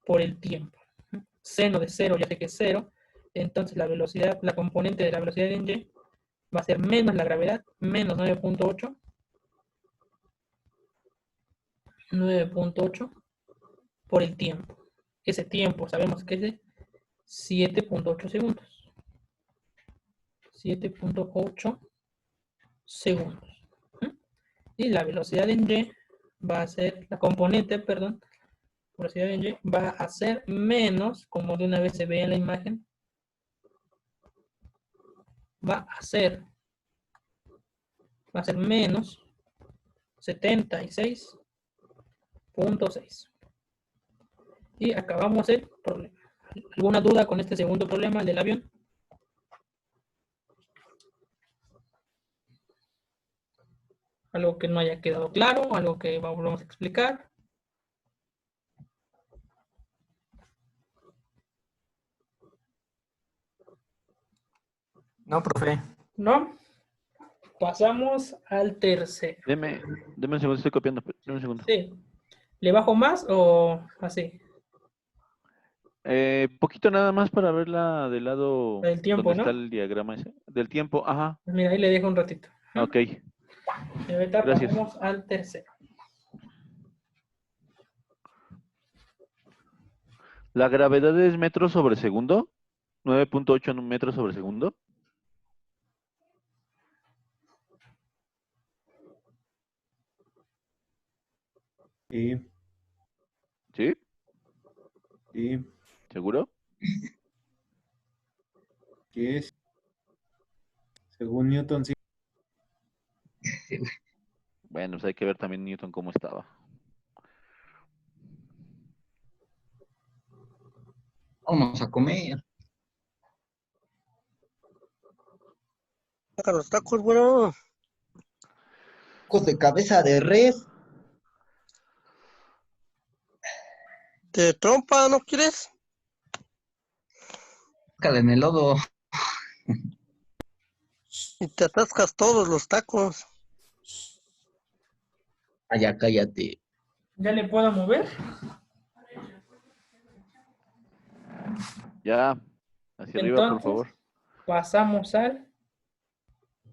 por el tiempo. Seno de 0 ya sé que es 0, entonces la velocidad, la componente de la velocidad en Y va a ser menos la gravedad, menos 9.8 por el tiempo. Ese tiempo sabemos que es de 7.8 segundos. 7.8 segundos. Y la velocidad en Y va a ser, la componente, perdón, velocidad en Y va a ser menos, como de una vez se ve en la imagen, va a ser menos 76.6. Y acabamos el problema. ¿Alguna duda con este segundo problema del avión? ¿Algo que no haya quedado claro? ¿Algo que vamos a explicar? No, profe. ¿No? Pasamos al tercero. Deme un segundo, estoy copiando. Deme un segundo. Sí. ¿Le bajo más o así? Poquito nada más para verla del lado El tiempo, donde está ¿no? el diagrama ese. Del tiempo, ajá. Mira, ahí le dejo un ratito. Ok, Y ahorita gracias. pasamos al tercero. ¿La gravedad es metros sobre segundo? 9.8 metros sobre segundo. Sí, ¿Sí? sí, ¿Seguro? que es, según Newton, sí. Bueno, pues hay que ver también Newton cómo estaba. Vamos a comer. Saca los tacos, bueno. Tacos de cabeza de res. ¿De trompa no quieres? Sácala en el lodo. Y te atascas todos los tacos. Allá, cállate. ¿Ya le puedo mover? Ya, hacia arriba, por Entonces, favor. pasamos al...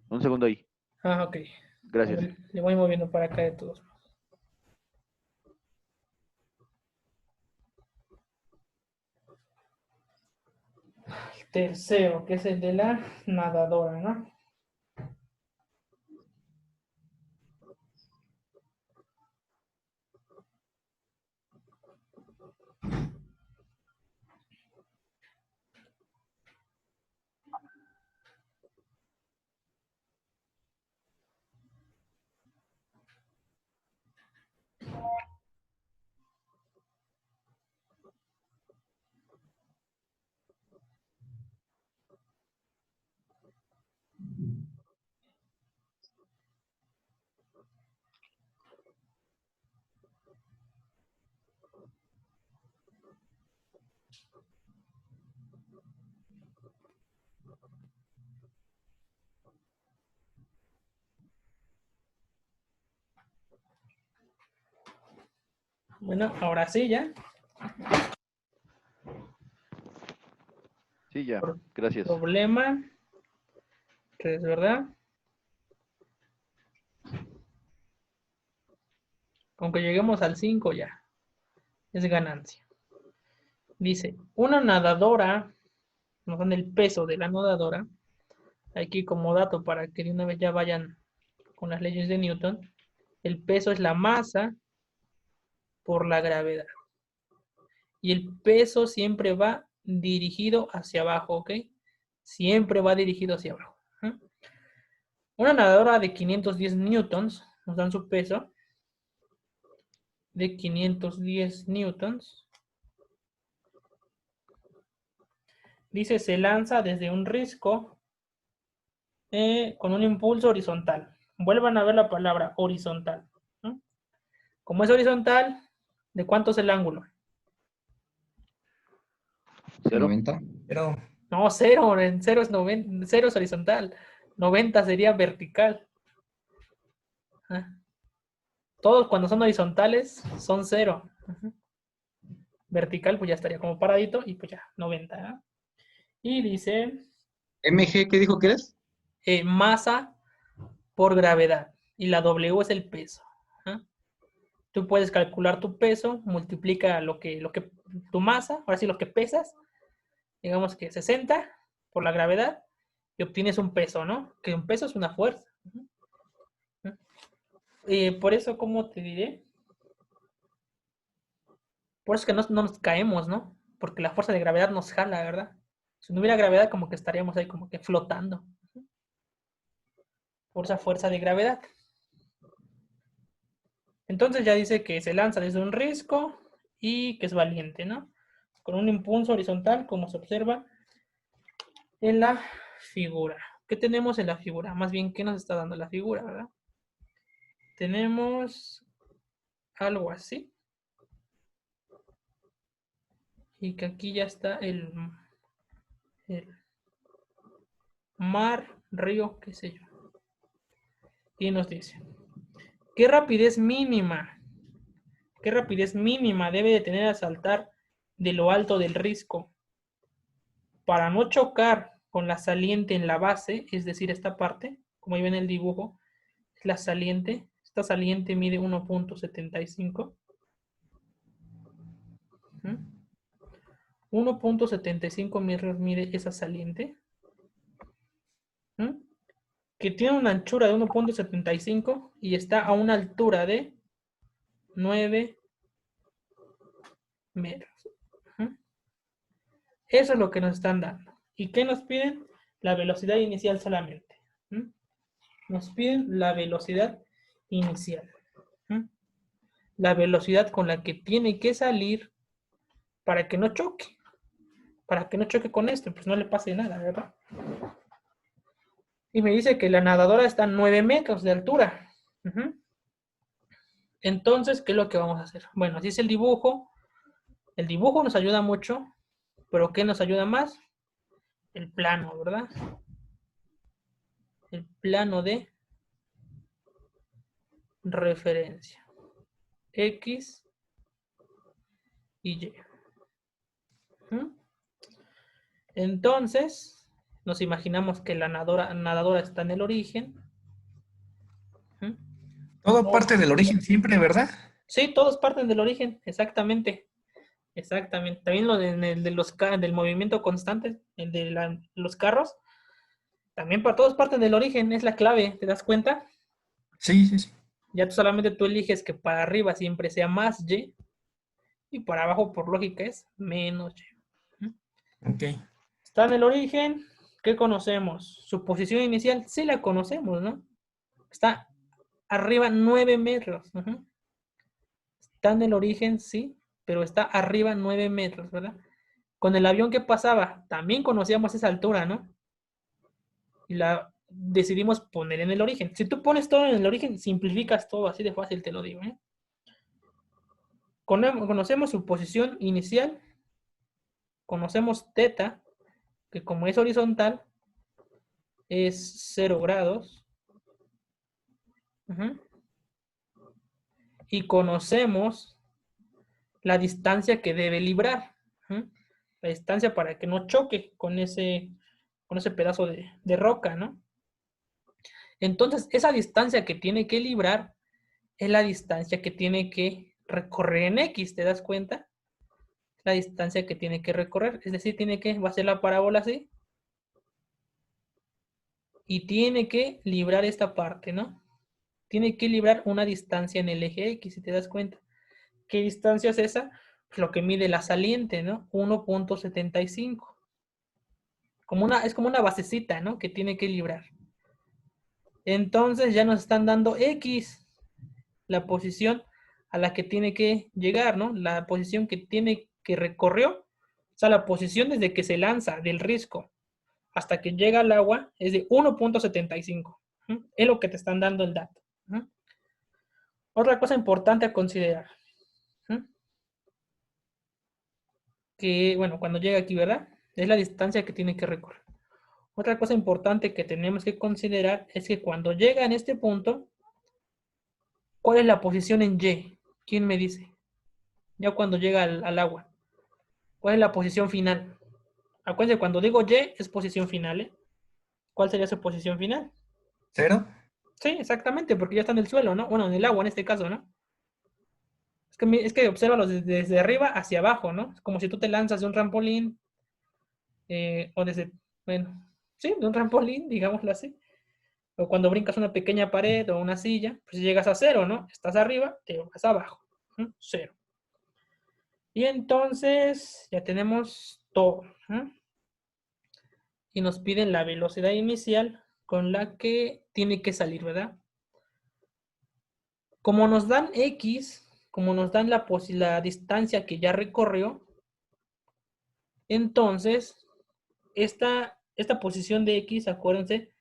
Un segundo ahí. Ok. A Gracias. ver, le voy moviendo para acá de todos modos. Tercero, que es el de la nadadora, ¿no? Bueno, ahora sí ya. Sí, ya. Por- Gracias. Problema 3, ¿verdad? Aunque lleguemos al 5 ya. Es ganancia. Dice, una nadadora, nos dan el peso de la nadadora. Aquí como dato para que de una vez ya vayan con las leyes de Newton. El peso es la masa por la gravedad. Y el peso siempre va dirigido hacia abajo, ¿ok? Siempre va dirigido hacia abajo. Una nadadora de 510 newtons, nos dan su peso, de 510 newtons. Dice, se lanza desde un risco con un impulso horizontal. Vuelvan a ver la palabra horizontal. ¿No? Como es horizontal, ¿de cuánto es el ángulo? ¿Cero? 90. Pero, No, cero, en cero es 90, cero es horizontal, 90 sería vertical. ¿Ah? Todos cuando son horizontales son cero. Vertical pues ya estaría como paradito y pues ya, 90. ¿Ah? Y dice MG, ¿qué dijo que eres? masa por gravedad y la W es el peso. ¿Ah? Tú puedes calcular tu peso, multiplica lo que tu masa, ahora sí lo que pesas, digamos que 60 por la gravedad y obtienes un peso, ¿no? Que un peso es una fuerza. Por eso, ¿cómo te diré? Por eso es que no nos caemos, ¿no? Porque la fuerza de gravedad nos jala, ¿verdad? Si no hubiera gravedad, como que estaríamos ahí como que flotando. Por esa fuerza de gravedad. Entonces ya dice que se lanza desde un risco y que es valiente, ¿no? Con un impulso horizontal, como se observa en la figura. ¿Qué tenemos en la figura? Más bien, ¿qué nos está dando la figura, verdad? Tenemos algo así. Y que aquí ya está el mar, río, qué sé yo. Y nos dice, ¿qué rapidez mínima debe de tener al saltar de lo alto del risco para no chocar con la saliente en la base? Es decir, esta parte, como ahí ven en el dibujo, es la saliente. Esta saliente mide 1.75. 1.75 metros mide esa saliente. Que tiene una anchura de 1.75 y está a una altura de 9 metros. Eso es lo que nos están dando. ¿Y qué nos piden? La velocidad inicial solamente. Nos piden la velocidad inicial. La velocidad con la que tiene que salir para que no choque. Para que no choque con esto, pues no le pase nada, ¿verdad? Y me dice que la nadadora está a 9 metros de altura. Entonces, ¿qué es lo que vamos a hacer? Bueno, así es el dibujo. El dibujo nos ayuda mucho, pero ¿qué nos ayuda más? El plano, ¿verdad? El plano de referencia. X y Y. Entonces, nos imaginamos que la nadadora está en el origen. todo parte del origen siempre, ¿verdad? Sí, todos parten del origen, exactamente. Exactamente. También lo del movimiento constante, el de los carros, también para todos parten del origen, es la clave, ¿te das cuenta? Sí, sí, sí. Ya solamente tú eliges que para arriba siempre sea más y para abajo por lógica es menos y. Ok. Está en el origen, ¿qué conocemos? Su posición inicial, sí la conocemos, ¿no? Está arriba 9 metros. Está en el origen, sí, pero está arriba 9 metros, ¿verdad? Con el avión que pasaba, también conocíamos esa altura, ¿no? Y la decidimos poner en el origen. Si tú pones todo en el origen, simplificas todo, así de fácil te lo digo, ¿eh? Conocemos su posición inicial, conocemos teta, que como es horizontal, es 0 grados. Y conocemos la distancia que debe librar. La distancia para que no choque con ese pedazo de roca, ¿no? Entonces, esa distancia que tiene que librar es la distancia que tiene que recorrer en X, ¿te das cuenta? La distancia que tiene que recorrer, es decir, va a ser la parábola así, y tiene que librar esta parte, ¿no? Tiene que librar una distancia en el eje X, si te das cuenta. ¿Qué distancia es esa? Pues lo que mide la saliente, ¿no? 1.75. Es como una basecita, ¿no? Que tiene que librar. Entonces ya nos están dando X, la posición a la que tiene que llegar, ¿no? La posición que recorrió, o sea, la posición desde que se lanza del risco hasta que llega al agua es de 1.75. Es lo que te están dando el dato. Otra cosa importante a considerar. Que, bueno, cuando llega aquí, ¿verdad? Es la distancia que tiene que recorrer. Otra cosa importante que tenemos que considerar es que cuando llega en este punto, ¿cuál es la posición en Y? ¿Quién me dice? Ya cuando llega al agua. ¿Cuál es la posición final? Acuérdense, cuando digo Y es posición final, ¿eh? ¿Cuál sería su posición final? 0. Sí, exactamente, porque ya está en el suelo, ¿no? Bueno, en el agua en este caso, ¿no? Es que obsérvalo desde arriba hacia abajo, ¿no? Es como si tú te lanzas de un trampolín, o desde, bueno, sí, de un trampolín, digámoslo así. O cuando brincas una pequeña pared o una silla, pues llegas a 0, ¿no? Estás arriba, te vas abajo. 0. Y entonces ya tenemos todo. Y nos piden la velocidad inicial con la que tiene que salir, ¿verdad? Como nos dan X, como nos dan la distancia que ya recorrió, entonces esta posición de X, acuérdense,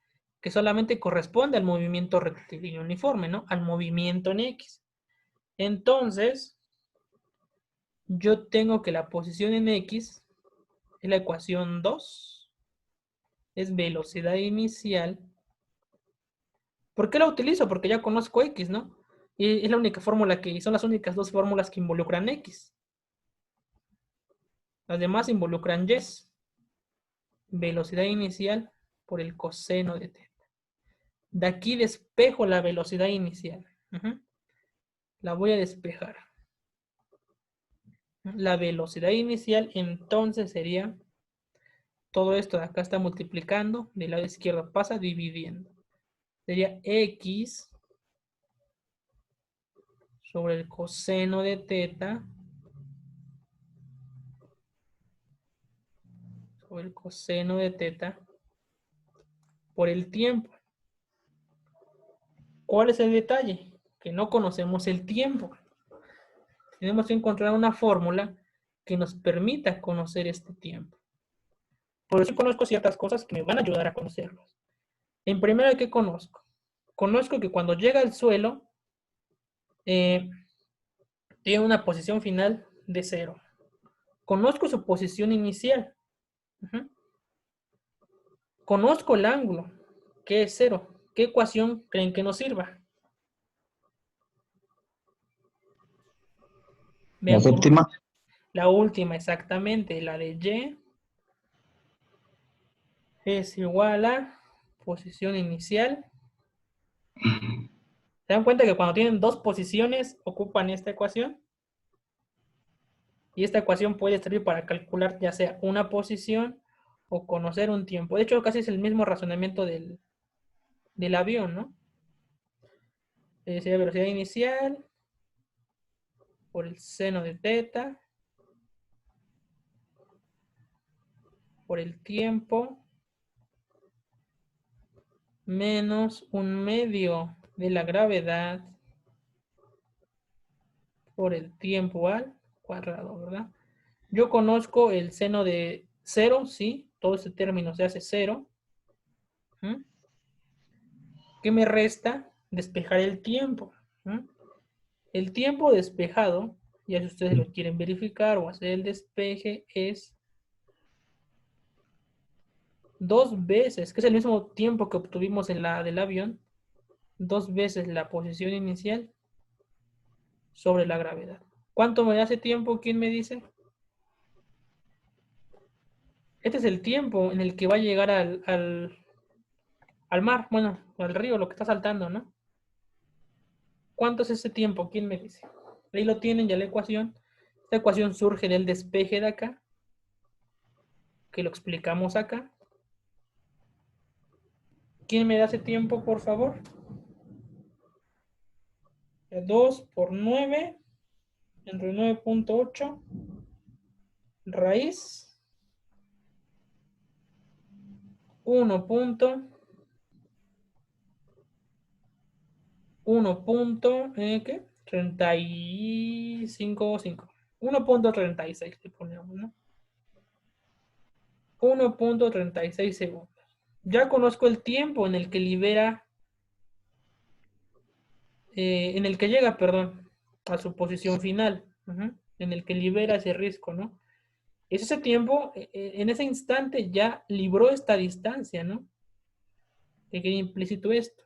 que solamente corresponde al movimiento rectilíneo uniforme, ¿no? Al movimiento en X. Entonces, yo tengo que la posición en X es la ecuación 2, es velocidad inicial. ¿Por qué la utilizo? Porque ya conozco X, ¿no? Y es la única fórmula son las únicas dos fórmulas que involucran X. Las demás involucran Y. Velocidad inicial por el coseno de teta. De aquí despejo la velocidad inicial. La voy a despejar. La velocidad inicial entonces sería, todo esto de acá está multiplicando, del lado izquierdo pasa dividiendo. Sería X sobre el coseno de teta sobre el coseno de teta por el tiempo. ¿Cuál es el detalle? Que no conocemos el tiempo. Tenemos que encontrar una fórmula que nos permita conocer este tiempo. Por eso conozco ciertas cosas que me van a ayudar a conocerlos. En primero, ¿qué conozco? Conozco que cuando llega al suelo, tiene una posición final de 0. Conozco su posición inicial. Conozco el ángulo, que es 0. ¿Qué ecuación creen que nos sirva? Vean La séptima. La última, exactamente, la de Y es igual a posición inicial. ¿Se dan cuenta que cuando tienen dos posiciones ocupan esta ecuación? Y esta ecuación puede servir para calcular ya sea una posición o conocer un tiempo. De hecho, casi es el mismo razonamiento del avión, ¿no? Sería velocidad inicial por el seno de teta por el tiempo menos 1/2 de la gravedad por el tiempo al cuadrado, ¿verdad? Yo conozco el seno de 0, sí, todo este término se hace 0. ¿Qué me resta? Despejar el tiempo. El tiempo despejado, ya si ustedes lo quieren verificar o hacer el despeje, es 2 veces, que es el mismo tiempo que obtuvimos en la del avión, 2 veces la posición inicial sobre la gravedad. ¿Cuánto me hace tiempo? ¿Quién me dice? Este es el tiempo en el que va a llegar al mar, bueno, al río, lo que está saltando, ¿no? ¿Cuánto es ese tiempo? ¿Quién me dice? Ahí lo tienen ya la ecuación. Esta ecuación surge del despeje de acá, que lo explicamos acá. ¿Quién me da ese tiempo, por favor? 2 por 9 entre 9.8 raíz 1 punto 1 punto ¿qué? 35.5 1.36 le ponemos, ¿no? 1.36 segundos. Ya conozco el tiempo en el que libera, en el que llega, perdón, a su posición final, en el que libera ese risco, ¿no? Es ese tiempo, en ese instante ya libró esta distancia, ¿no? ¿Qué queda implícito esto?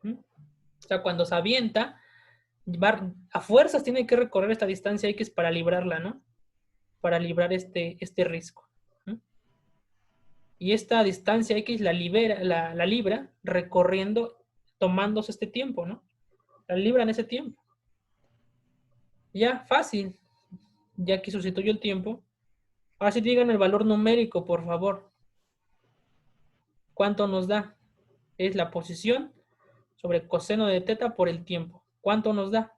O sea, cuando se avienta, a fuerzas tiene que recorrer esta distancia X para librarla, ¿no? Para librar este risco. Y esta distancia X la libra recorriendo, tomándose este tiempo, ¿no? La libra en ese tiempo. Ya, fácil. Ya que sustituyo el tiempo. Ahora sí digan el valor numérico, por favor. ¿Cuánto nos da? Es la posición sobre coseno de teta por el tiempo. ¿Cuánto nos da?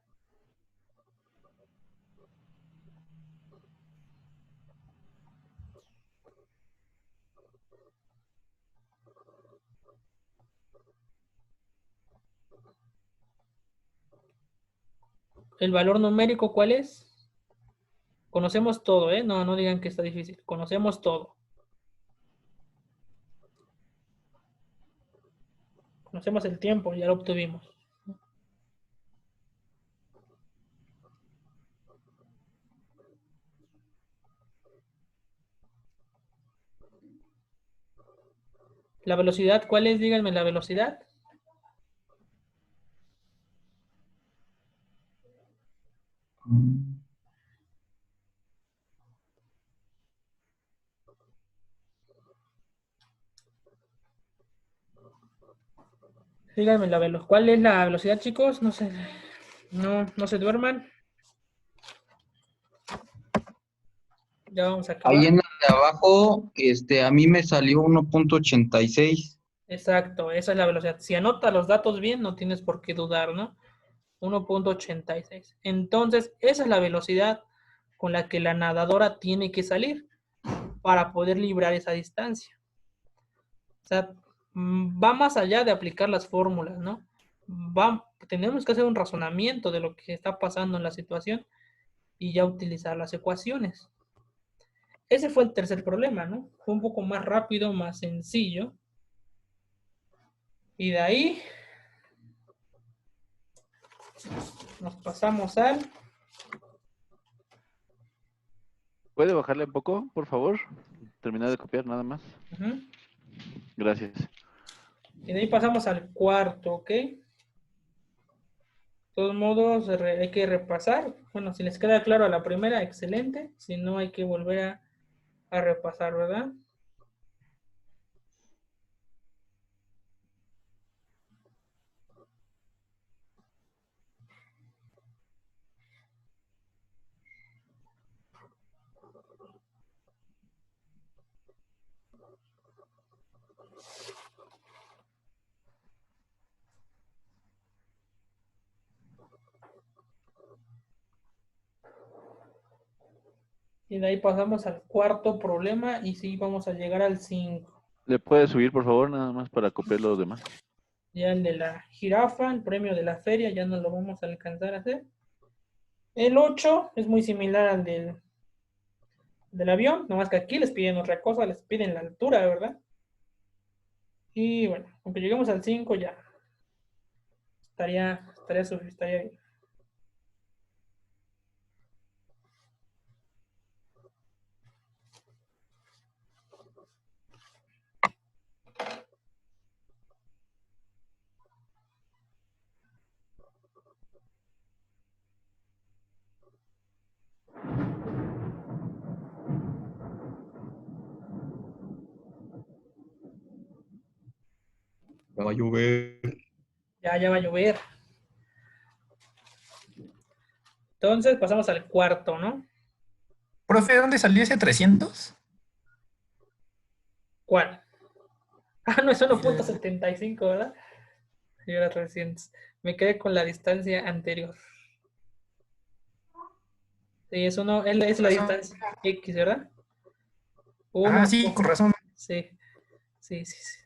¿El valor numérico cuál es? Conocemos todo, ¿eh? No digan que está difícil. Conocemos todo. Conocemos el tiempo, ya lo obtuvimos. ¿La velocidad cuál es? Díganme la velocidad. Díganme la velocidad. ¿Cuál es la velocidad, chicos? No se, no se duerman. Ya vamos a acabar. Ahí en la de abajo, a mí me salió 1.86. Exacto, esa es la velocidad. Si anota los datos bien, no tienes por qué dudar, ¿no? 1.86. Entonces, esa es la velocidad con la que la nadadora tiene que salir para poder librar esa distancia. O sea, va más allá de aplicar las fórmulas, ¿no? Tenemos que hacer un razonamiento de lo que está pasando en la situación y ya utilizar las ecuaciones. Ese fue el tercer problema, ¿no? Fue un poco más rápido, más sencillo. Y de ahí nos pasamos al... ¿Puede bajarle un poco, por favor? Terminar de copiar nada más. Gracias. Y de ahí pasamos al cuarto, ¿ok? De todos modos, hay que repasar. Bueno, si les queda claro a la primera, excelente. Si no, hay que volver a repasar, ¿verdad? Y de ahí pasamos al cuarto problema y sí, vamos a llegar al 5. ¿Le puede subir, por favor, nada más para copiar los demás? Ya el de la jirafa, el premio de la feria, ya no lo vamos a alcanzar a hacer. El 8 es muy similar al del avión, nomás que aquí les piden otra cosa, les piden la altura, ¿verdad? Y bueno, aunque lleguemos al 5 ya estaría bien. Ya va a llover. Ya va a llover. Entonces pasamos al cuarto, ¿no? Profe, ¿dónde salió ese 300? ¿Cuál? Ah, no, es 1.75, ¿verdad? Y ahora 300. Me quedé con la distancia anterior. Sí, es la distancia X, ¿verdad? Ah, sí, con razón. Sí, sí, sí, sí.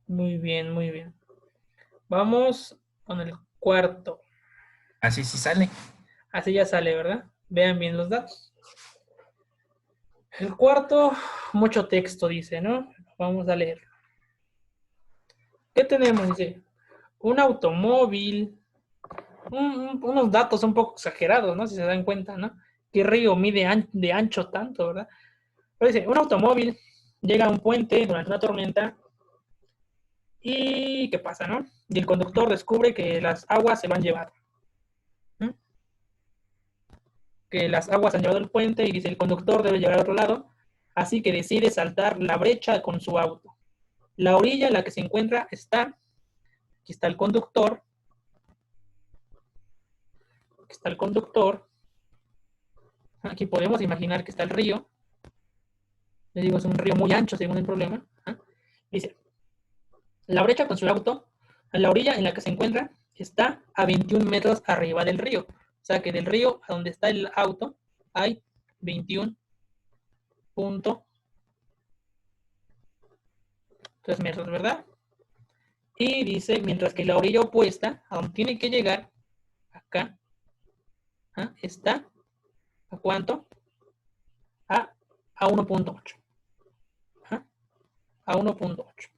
Muy bien, muy bien. Vamos con el cuarto. Así sí sale. Así ya sale, ¿verdad? Vean bien los datos. El cuarto, mucho texto dice, ¿no? Vamos a leer. ¿Qué tenemos? Dice, un automóvil, unos datos un poco exagerados, ¿no? Si se dan cuenta, ¿no? ¿Qué río mide de ancho tanto, verdad? Pero dice, un automóvil llega a un puente durante una tormenta y ¿qué pasa, no? Y el conductor descubre que las aguas se lo han llevado. ¿Mm? Que las aguas han llevado el puente y dice, el conductor debe llegar al otro lado, así que decide saltar la brecha con su auto. La orilla en la que se encuentra está, aquí está el conductor, aquí podemos imaginar que está el río, le digo, es un río muy ancho según el problema. Dice, la brecha con su auto, la orilla en la que se encuentra, está a 21 metros arriba del río. O sea que del río a donde está el auto hay 21.3 metros, ¿verdad? Y dice, mientras que la orilla opuesta, a donde tiene que llegar, acá, está, ¿a cuánto? A 1.8. A 1.8.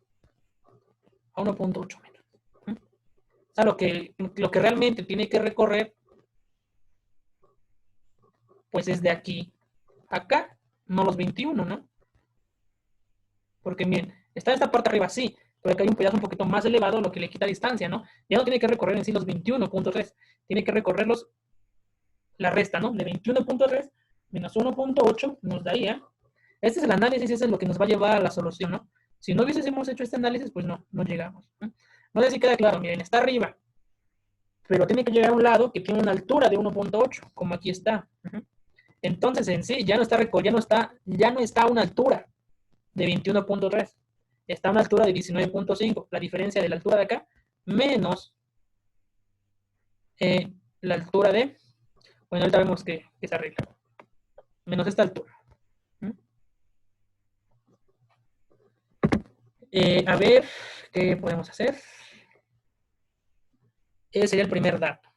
A 1.8 metros. O sea, lo que realmente tiene que recorrer, pues es de aquí a acá, no los 21, ¿no? Porque miren, está esta parte arriba, sí, pero acá hay un pedazo un poquito más elevado, lo que le quita distancia, ¿no? Ya no tiene que recorrer en sí los 21.3, tiene que recorrerlos la resta, ¿no? De 21.3 menos 1.8 nos daría. Este es el análisis, ese es lo que nos va a llevar a la solución, ¿no? Si no hubiésemos hecho este análisis, pues no llegamos. No sé si queda claro, miren, está arriba, pero tiene que llegar a un lado que tiene una altura de 1.8, como aquí está. Entonces, en sí, ya no está a una altura de 21.3, está a una altura de 19.5. La diferencia de la altura de acá menos la altura de, bueno, ahorita vemos que se arregla, menos esta altura. A ver, ¿qué podemos hacer? Ese sería el primer dato.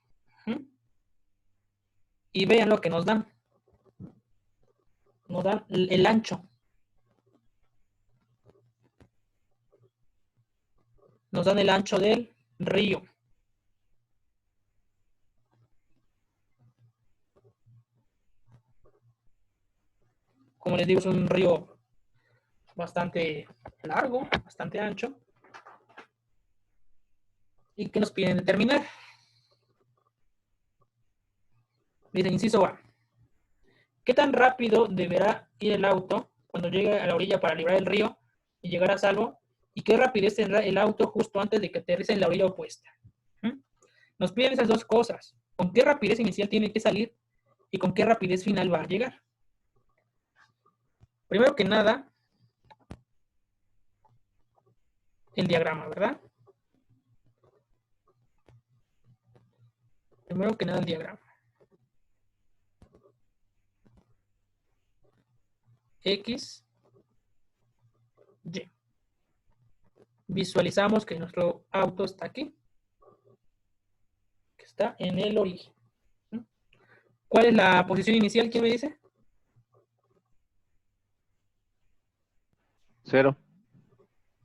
Y vean lo que nos dan. Nos dan el ancho. Nos dan el ancho del río. Como les digo, es un río bastante largo, bastante ancho. ¿Y qué nos piden determinar? Dice, inciso A. ¿Qué tan rápido deberá ir el auto cuando llegue a la orilla para librar el río y llegar a salvo? ¿Y qué rapidez tendrá el auto justo antes de que aterrice en la orilla opuesta? Nos piden esas dos cosas. ¿Con qué rapidez inicial tiene que salir y con qué rapidez final va a llegar? Primero que nada, el diagrama, ¿verdad? Primero que nada el diagrama. X, Y. Visualizamos que nuestro auto está aquí. Que está en el origen. ¿Cuál es la posición inicial? ¿Quién me dice? 0.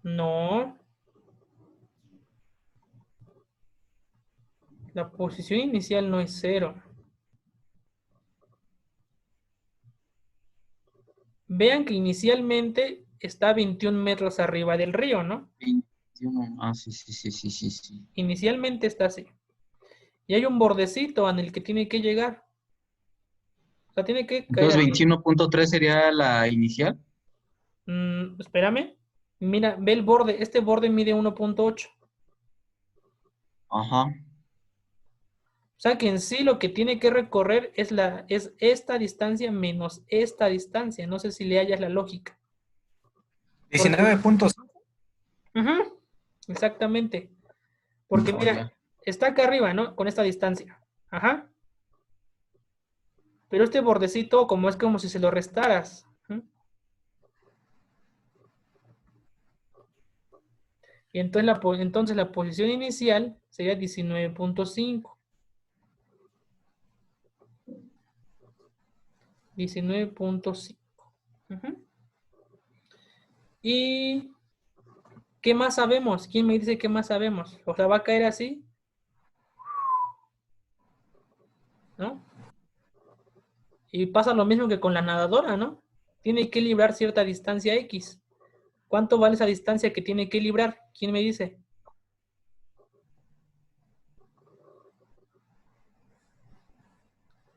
No. La posición inicial no es 0. Vean que inicialmente está a 21 metros arriba del río, ¿no? 21. Ah, sí. Inicialmente está así. Y hay un bordecito en el que tiene que llegar. O sea, tiene que caer Entonces, ahí. 21.3 sería la inicial. Espérame. Mira, ve el borde. Este borde mide 1.8. Ajá. O sea que en sí lo que tiene que recorrer es esta distancia menos esta distancia. No sé si le hallas la lógica. 19 puntos. Ujú, exactamente. Porque Oh, mira, ya. está acá arriba, ¿no? Con esta distancia. Ajá. Pero este bordecito, como es como si se lo restaras. ¿Mm? Y entonces la posición inicial sería 19.5. 19.5. Ujú. ¿Y qué más sabemos? ¿Quién me dice qué más sabemos? O sea, va a caer así, ¿no? Y pasa lo mismo que con la nadadora, ¿no? Tiene que librar cierta distancia X. ¿Cuánto vale esa distancia que tiene que librar? ¿Quién me dice?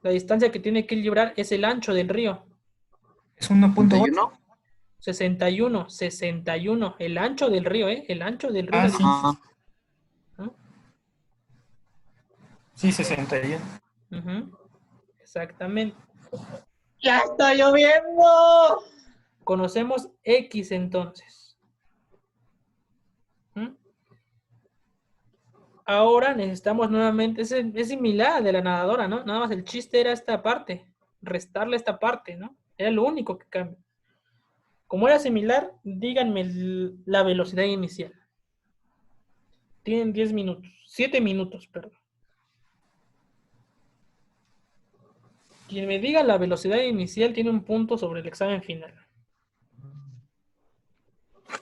La distancia que tiene que librar es el ancho del río. Es 1.8. 31. 61, 61. El ancho del río, ¿eh? El ancho del río. Ah, sí. Ajá. ¿No? Sí, 61. Ujú, exactamente. ¡Ya está lloviendo! Conocemos X entonces. ¿Mm? Ahora necesitamos nuevamente, es similar al de la nadadora, ¿no? Nada más el chiste era esta parte, restarle esta parte, ¿no? Era lo único que cambia. Como era similar, díganme la velocidad inicial. Tienen 10 minutos, 7 minutos, perdón. Quien me diga la velocidad inicial tiene un punto sobre el examen final.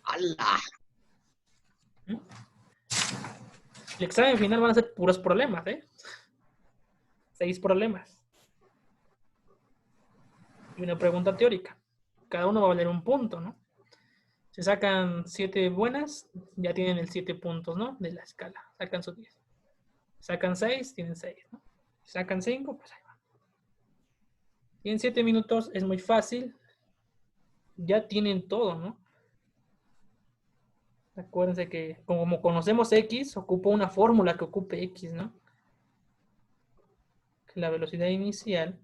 ¡Hala! ¿Mm? El examen final van a ser puros problemas, ¿eh? 6 problemas. Y una pregunta teórica. Cada uno va a valer un punto, ¿no? Si sacan 7 buenas, ya tienen el 7 puntos, ¿no? De la escala. Sacan sus 10. Sacan 6, tienen 6, ¿no? Si sacan 5, pues ahí va. Y en 7 minutos es muy fácil. Ya tienen todo, ¿no? Acuérdense que como conocemos X, ocupa una fórmula que ocupe X, ¿no? Que la velocidad inicial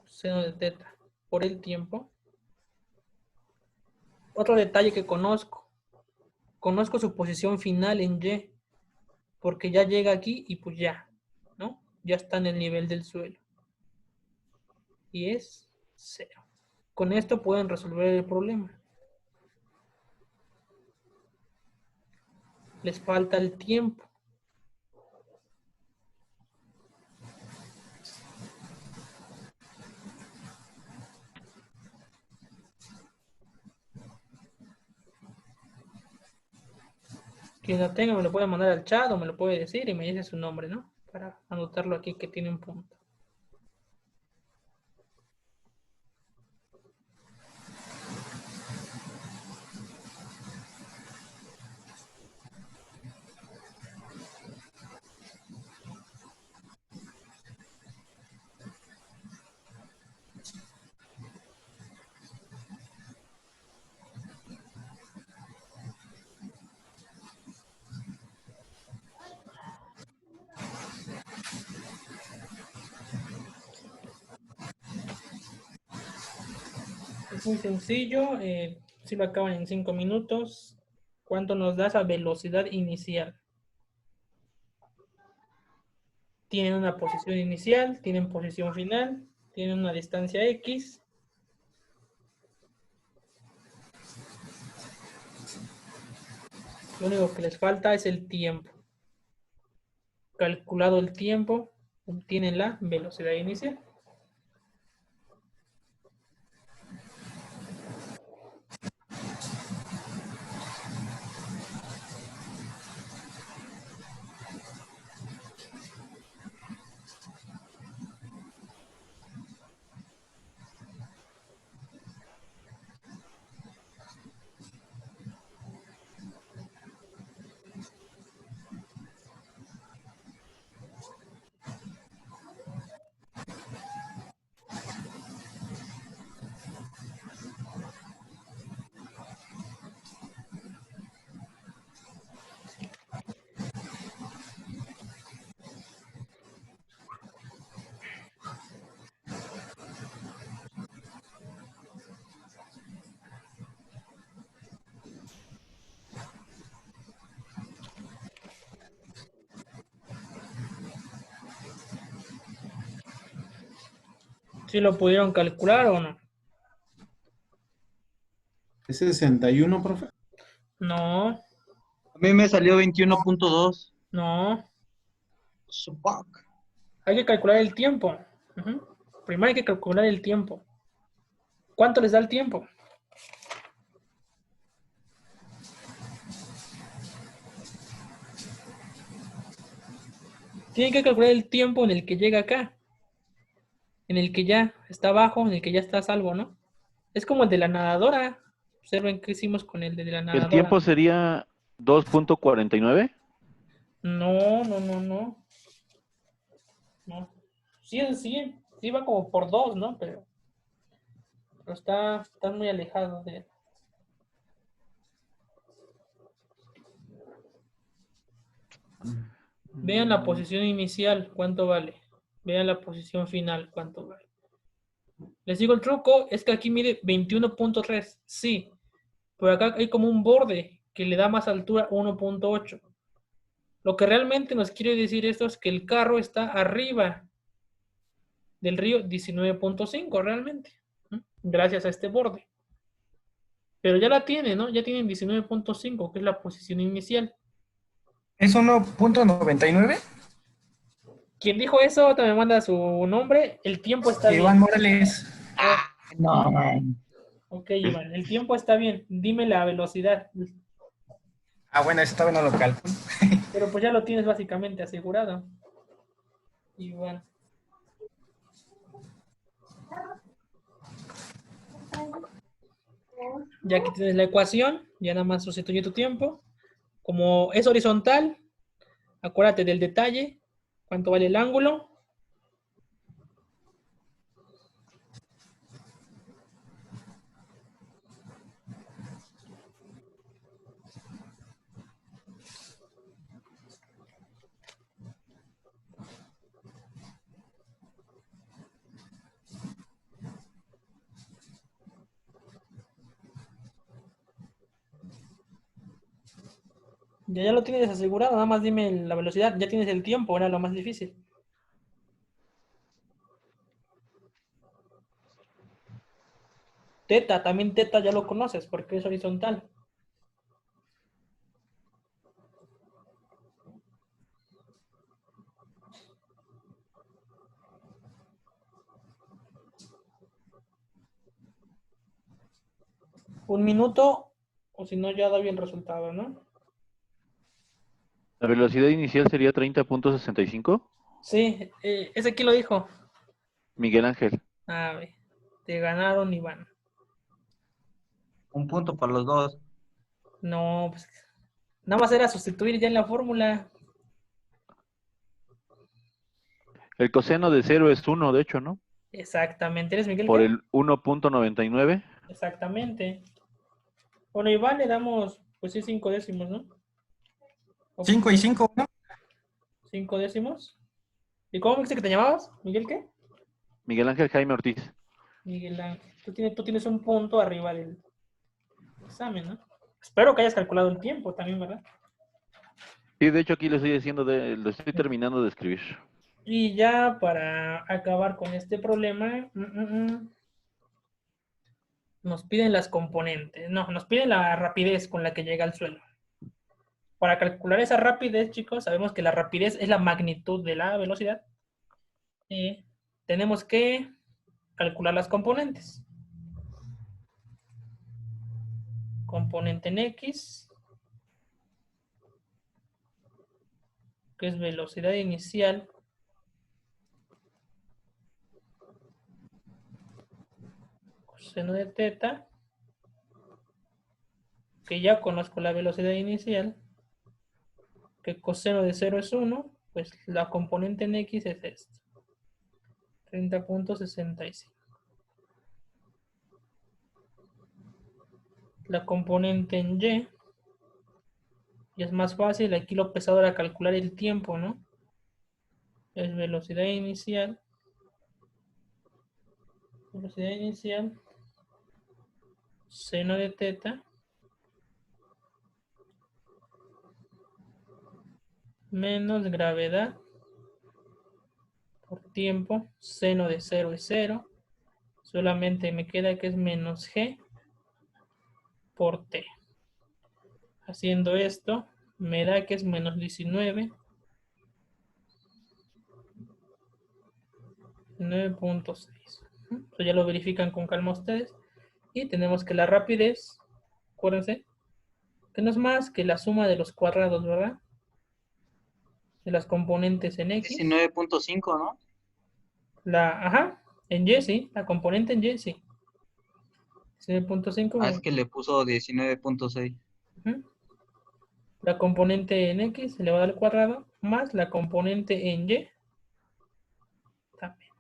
seno de teta por el tiempo. Otro detalle que conozco su posición final en Y, porque ya llega aquí y pues ya, ¿no? Ya está en el nivel del suelo. Y es 0. Con esto pueden resolver el problema. Les falta el tiempo. Quien lo tenga me lo puede mandar al chat o me lo puede decir y me dice su nombre, ¿no? Para anotarlo aquí que tiene un punto. Es muy sencillo. Si lo acaban en 5 minutos. ¿Cuánto nos da esa velocidad inicial? Tienen una posición inicial, tienen posición final, tienen una distancia X. Lo único que les falta es el tiempo. Calculado el tiempo, obtienen la velocidad inicial. ¿Sí lo pudieron calcular o no? ¿Es 61, profe? No, A mí me salió 21.2. no. Supac. Hay que calcular el tiempo. Ujú. Primero hay que calcular el tiempo. ¿Cuánto les da el tiempo? Tienen que calcular el tiempo en el que llega acá. En el que ya está abajo, en el que ya está a salvo, ¿no? Es como el de la nadadora. Observen qué hicimos con el de la El nadadora. tiempo sería 2.49. No, no, no, no. No. Sí va como por 2, ¿no? Pero está muy alejado de él. Vean la posición inicial, cuánto vale. Vean la posición final, cuánto vale. Les digo, el truco es que aquí mide 21.3. Sí, pero acá hay como un borde que le da más altura 1.8. Lo que realmente nos quiere decir esto es que el carro está arriba del río 19.5 realmente, ¿no? Gracias a este borde. Pero ya la tiene, ¿no? Ya tienen 19.5, que es la posición inicial. ¿Es 1.99? Quien dijo eso también manda su nombre. El tiempo está Iván bien. Morales. No. Ok, Iván, el tiempo está bien. Dime la velocidad. Ah, bueno, eso todavía no lo calculo. Pero pues ya lo tienes básicamente asegurado. Iván. Ya que tienes la ecuación, ya nada más sustituye tu tiempo. Como es horizontal, acuérdate del detalle. ¿Cuánto vale el ángulo? Ya lo tienes asegurado, nada más dime la velocidad. Ya tienes el tiempo, era lo más difícil. Teta, también teta ya lo conoces porque es horizontal. Un minuto, o si no, ya doy el resultado, ¿no? La velocidad inicial sería 30.65. Sí, ese aquí lo dijo. Miguel Ángel. A ver, te ganaron, Iván. Un punto para los dos. No, pues nada más era sustituir ya en la fórmula. El coseno de 0 es 1, de hecho, ¿no? Exactamente. ¿Eres Miguel Por qué? el 1.99. Exactamente. Bueno, Iván le damos, pues sí, 5 décimos, ¿no? ¿O 5 y 5, ¿no? 5 décimos? ¿Y cómo me dijiste que te llamabas? ¿Miguel qué? Miguel Ángel Jaime Ortiz. Miguel Ángel. Tú tienes un punto arriba del examen, ¿no? Espero que hayas calculado el tiempo también, ¿verdad? Sí, de hecho aquí lo estoy haciendo, lo estoy terminando de escribir. Y ya para acabar con este problema, nos piden las componentes. No, nos piden la rapidez con la que llega al suelo. Para calcular esa rapidez, chicos, sabemos que la rapidez es la magnitud de la velocidad. Y tenemos que calcular las componentes. Componente en X, que es velocidad inicial, coseno de teta, que ya conozco la velocidad inicial, que coseno de 0 es 1, pues la componente en X es esta, 30.65. La componente en Y, y es más fácil, aquí lo pesado era calcular el tiempo, ¿no? Es velocidad inicial, seno de teta, menos gravedad por tiempo, seno de 0 es 0, Solamente me queda que es menos G por T. Haciendo esto, me da que es menos 19. 9.6. Eso ya lo verifican con calma ustedes. Y tenemos que la rapidez, acuérdense, que no es más que la suma de los cuadrados, ¿verdad? De las componentes en X. 19.5, ¿no? Ajá, en Y, sí. La componente en Y, sí. 19.5. Ah, es que le puso 19.6. La componente en X elevado al cuadrado más la componente en Y también.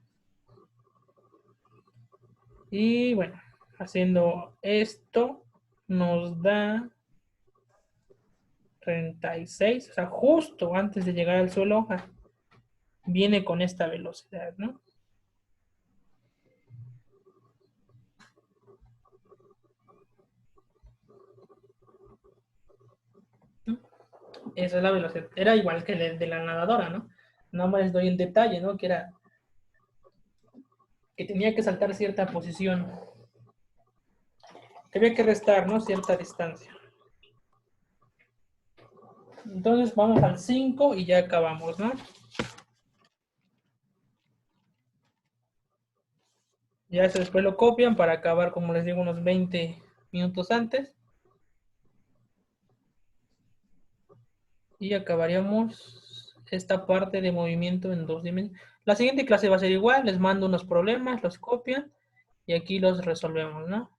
Y bueno, haciendo esto nos da 36, o sea, justo antes de llegar al suelo, viene con esta velocidad, ¿no? Esa es la velocidad. Era igual que el de la nadadora, ¿no? No más les doy el detalle, ¿no? Que era que tenía que saltar cierta posición. Que había que restar, ¿no? Cierta distancia. Entonces vamos al 5 y ya acabamos, ¿no? Ya eso después lo copian para acabar, como les digo, unos 20 minutos antes. Y acabaríamos esta parte de movimiento en 2 dimensiones. La siguiente clase va a ser igual, les mando unos problemas, los copian y aquí los resolvemos, ¿no?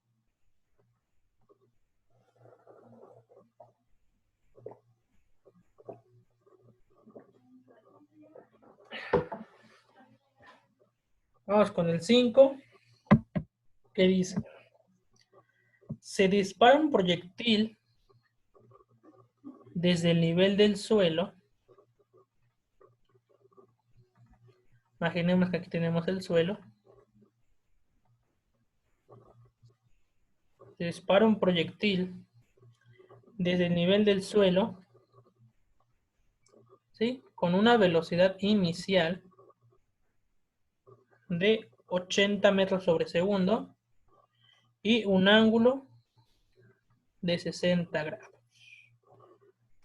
Vamos con el 5, que dice: se dispara un proyectil desde el nivel del suelo. Imaginemos que aquí tenemos el suelo. Se dispara un proyectil desde el nivel del suelo, ¿sí? Con una velocidad inicial de 80 metros sobre segundo y un ángulo de 60 grados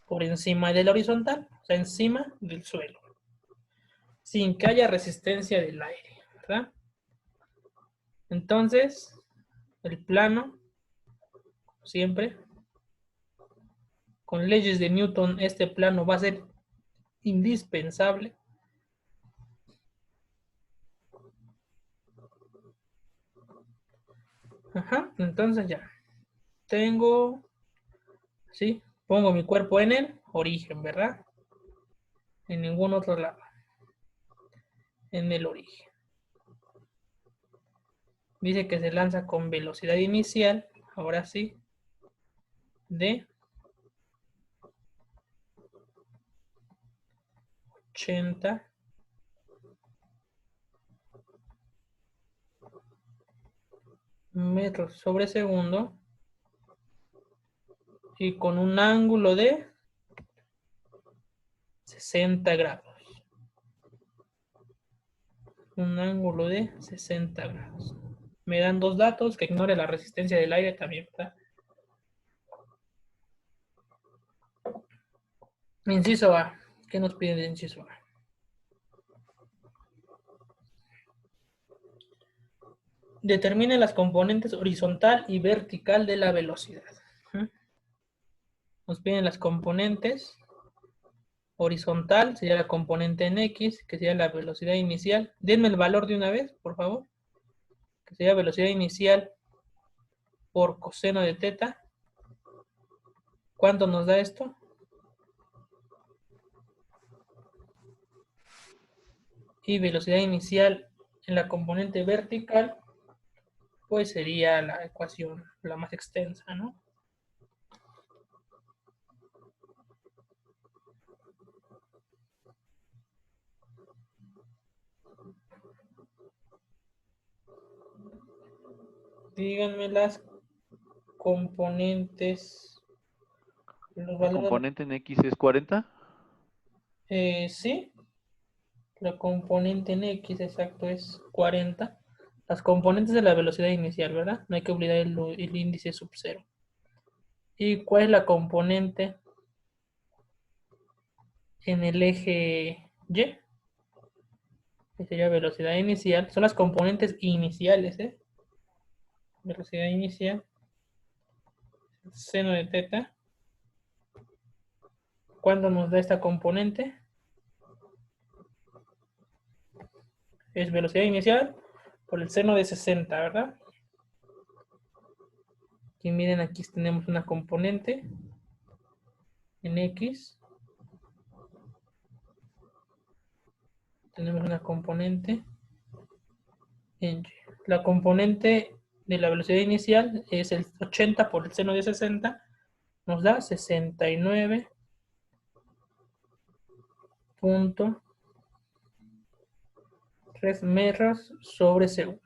por encima de la horizontal, o sea, encima del suelo, sin que haya resistencia del aire, ¿verdad? Entonces, el plano, siempre, con leyes de Newton, este plano va a ser indispensable. Ajá, entonces ya. Tengo, ¿sí? Pongo mi cuerpo en el origen, ¿verdad? En ningún otro lado. En el origen. Dice que se lanza con velocidad inicial, ahora sí, de 80 metros sobre segundo y con un ángulo de 60 grados. Un ángulo de 60 grados. Me dan dos datos, que ignore la resistencia del aire también, ¿verdad? Inciso A. ¿Qué nos piden de inciso A? Determine las componentes horizontal y vertical de la velocidad. Nos piden las componentes. Horizontal sería la componente en X, que sería la velocidad inicial. Denme el valor de una vez, por favor. Que sería velocidad inicial por coseno de teta. ¿Cuánto nos da esto? Y velocidad inicial en la componente vertical, pues sería la ecuación la más extensa, ¿no? Díganme las componentes. Los La valores. componente en X es 40. Sí. La componente en X, exacto, es 40. Las componentes de la velocidad inicial, ¿verdad? No hay que olvidar el índice sub 0. ¿Y cuál es la componente en el eje Y? Que sería velocidad inicial. Son las componentes iniciales, ¿eh? Velocidad inicial. Seno de teta. ¿Cuándo nos da esta componente? Es velocidad inicial por el seno de 60, ¿verdad? Y miren, aquí tenemos una componente en X. Tenemos una componente en Y. La componente de la velocidad inicial es el 80 por el seno de 60. Nos da 69.3 metros sobre segundo.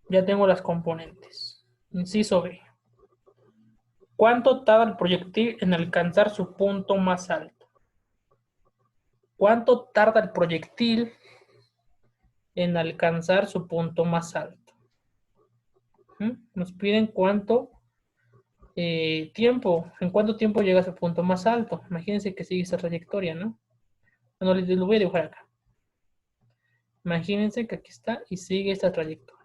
Ya tengo las componentes. Inciso B. ¿Cuánto tarda el proyectil en alcanzar su punto más alto? ¿Cuánto tarda el proyectil en alcanzar su punto más alto? Nos piden cuánto tiempo, en cuánto tiempo llega a su punto más alto. Imagínense que sigue esa trayectoria, ¿no? Bueno, les lo voy a dibujar acá. Imagínense que aquí está y sigue esta trayectoria.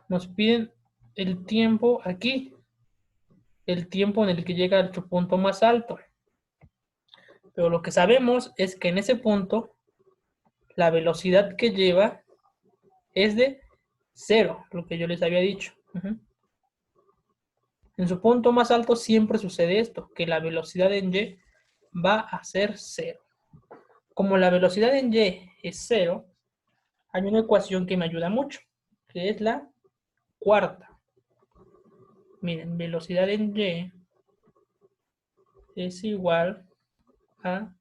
Nos piden el tiempo aquí, el tiempo en el que llega a su punto más alto. Pero lo que sabemos es que en ese punto la velocidad que lleva es de 0, lo que yo les había dicho. En su punto más alto siempre sucede esto, que la velocidad en Y va a ser 0. Como la velocidad en Y es 0, hay una ecuación que me ayuda mucho, que es la cuarta. Miren, velocidad en Y es igual a...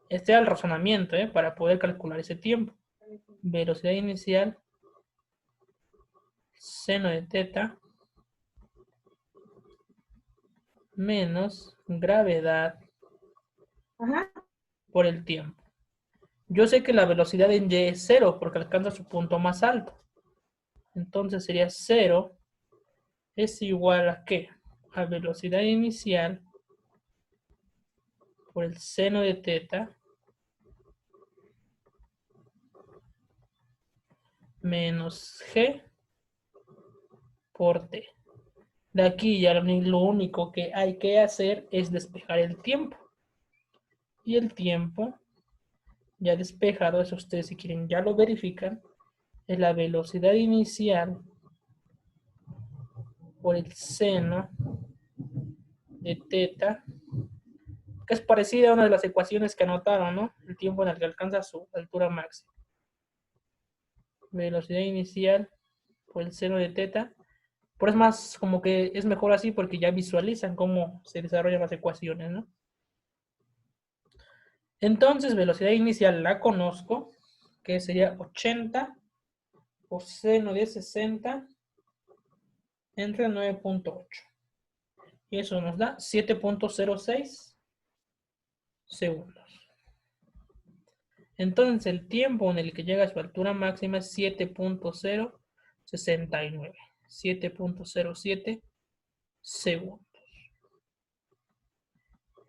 Este es el razonamiento, para poder calcular ese tiempo. Velocidad inicial, seno de teta, menos gravedad por el tiempo. Yo sé que la velocidad en Y es 0 porque alcanza su punto más alto. Entonces sería 0 es igual a ¿qué? A velocidad inicial por el seno de teta menos G por T. De aquí ya lo único que hay que hacer es despejar el tiempo. Y el tiempo ya despejado, eso ustedes si quieren ya lo verifican, es la velocidad inicial por el seno de teta, que es parecida a una de las ecuaciones que anotaron, ¿no? El tiempo en el que alcanza su altura máxima. Velocidad inicial por el seno de teta. Pero es más, como que es mejor así porque ya visualizan cómo se desarrollan las ecuaciones, ¿no? Entonces, velocidad inicial la conozco, que sería 80 por seno de 60 entre 9.8. Y eso nos da 7.06 segundos. Entonces, el tiempo en el que llega a su altura máxima es 7.069. 7.07 segundos.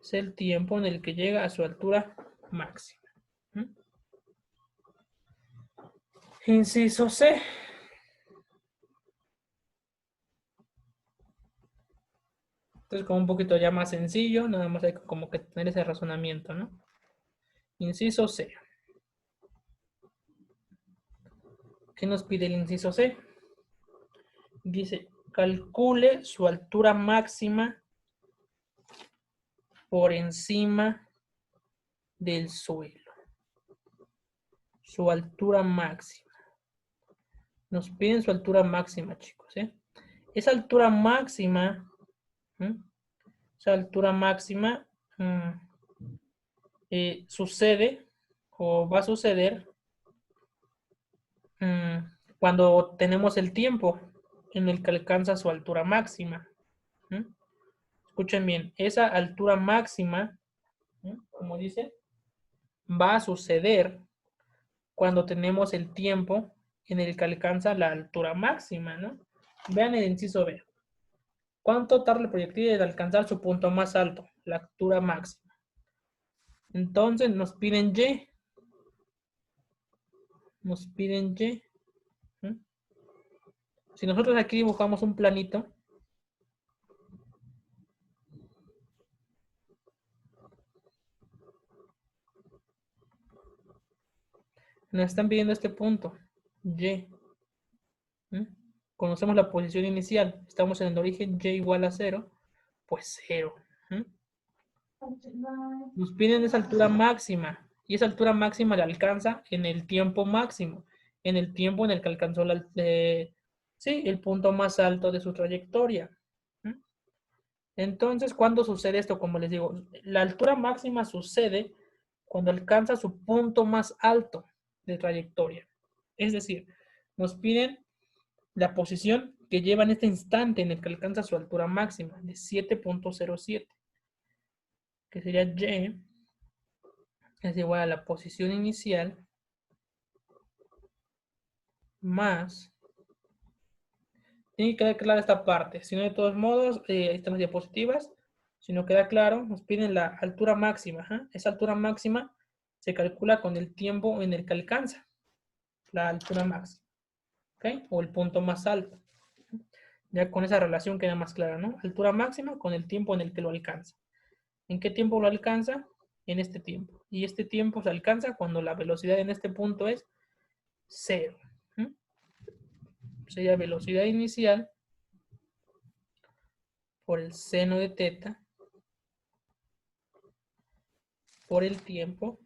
Es el tiempo en el que llega a su altura máxima. Inciso C. Entonces, como un poquito ya más sencillo, nada más hay como que tener ese razonamiento, ¿no? Inciso C. ¿Qué nos pide el inciso C? Dice, calcule su altura máxima por encima del suelo. Su altura máxima. Nos piden su altura máxima, chicos, Esa altura máxima, sucede o va a suceder cuando tenemos el tiempo en el que alcanza su altura máxima. Escuchen bien, esa altura máxima, como dice, va a suceder cuando tenemos el tiempo en el que alcanza la altura máxima, ¿no? Vean el inciso B. ¿Cuánto tarda el proyectil en alcanzar su punto más alto? La altura máxima. Entonces nos piden Y. Nos piden Y. ¿Mm? Si nosotros aquí dibujamos un planito, nos están pidiendo este punto, Y. ¿Mm? Conocemos la posición inicial, estamos en el origen, Y igual a 0, pues 0. ¿Mm? Nos piden esa altura máxima, y esa altura máxima la alcanza en el tiempo máximo, en el tiempo en el que alcanzó sí, el punto más alto de su trayectoria. ¿Mm? Entonces, ¿cuándo sucede esto? Como les digo, la altura máxima sucede cuando alcanza su punto más alto de trayectoria. Es decir, nos piden la posición que lleva en este instante en el que alcanza su altura máxima de 7.07, que sería Y es igual a la posición inicial más, tiene que quedar clara esta parte, si no de todos modos, ahí están las diapositivas, si no queda claro, nos piden la altura máxima, ¿eh? Esa altura máxima se calcula con el tiempo en el que alcanza la altura máxima, ¿ok? O el punto más alto. Ya con esa relación queda más clara, ¿no? Altura máxima con el tiempo en el que lo alcanza. ¿En qué tiempo lo alcanza? En este tiempo. Y este tiempo se alcanza cuando la velocidad en este punto es 0. Sería velocidad inicial por el seno de teta por el tiempo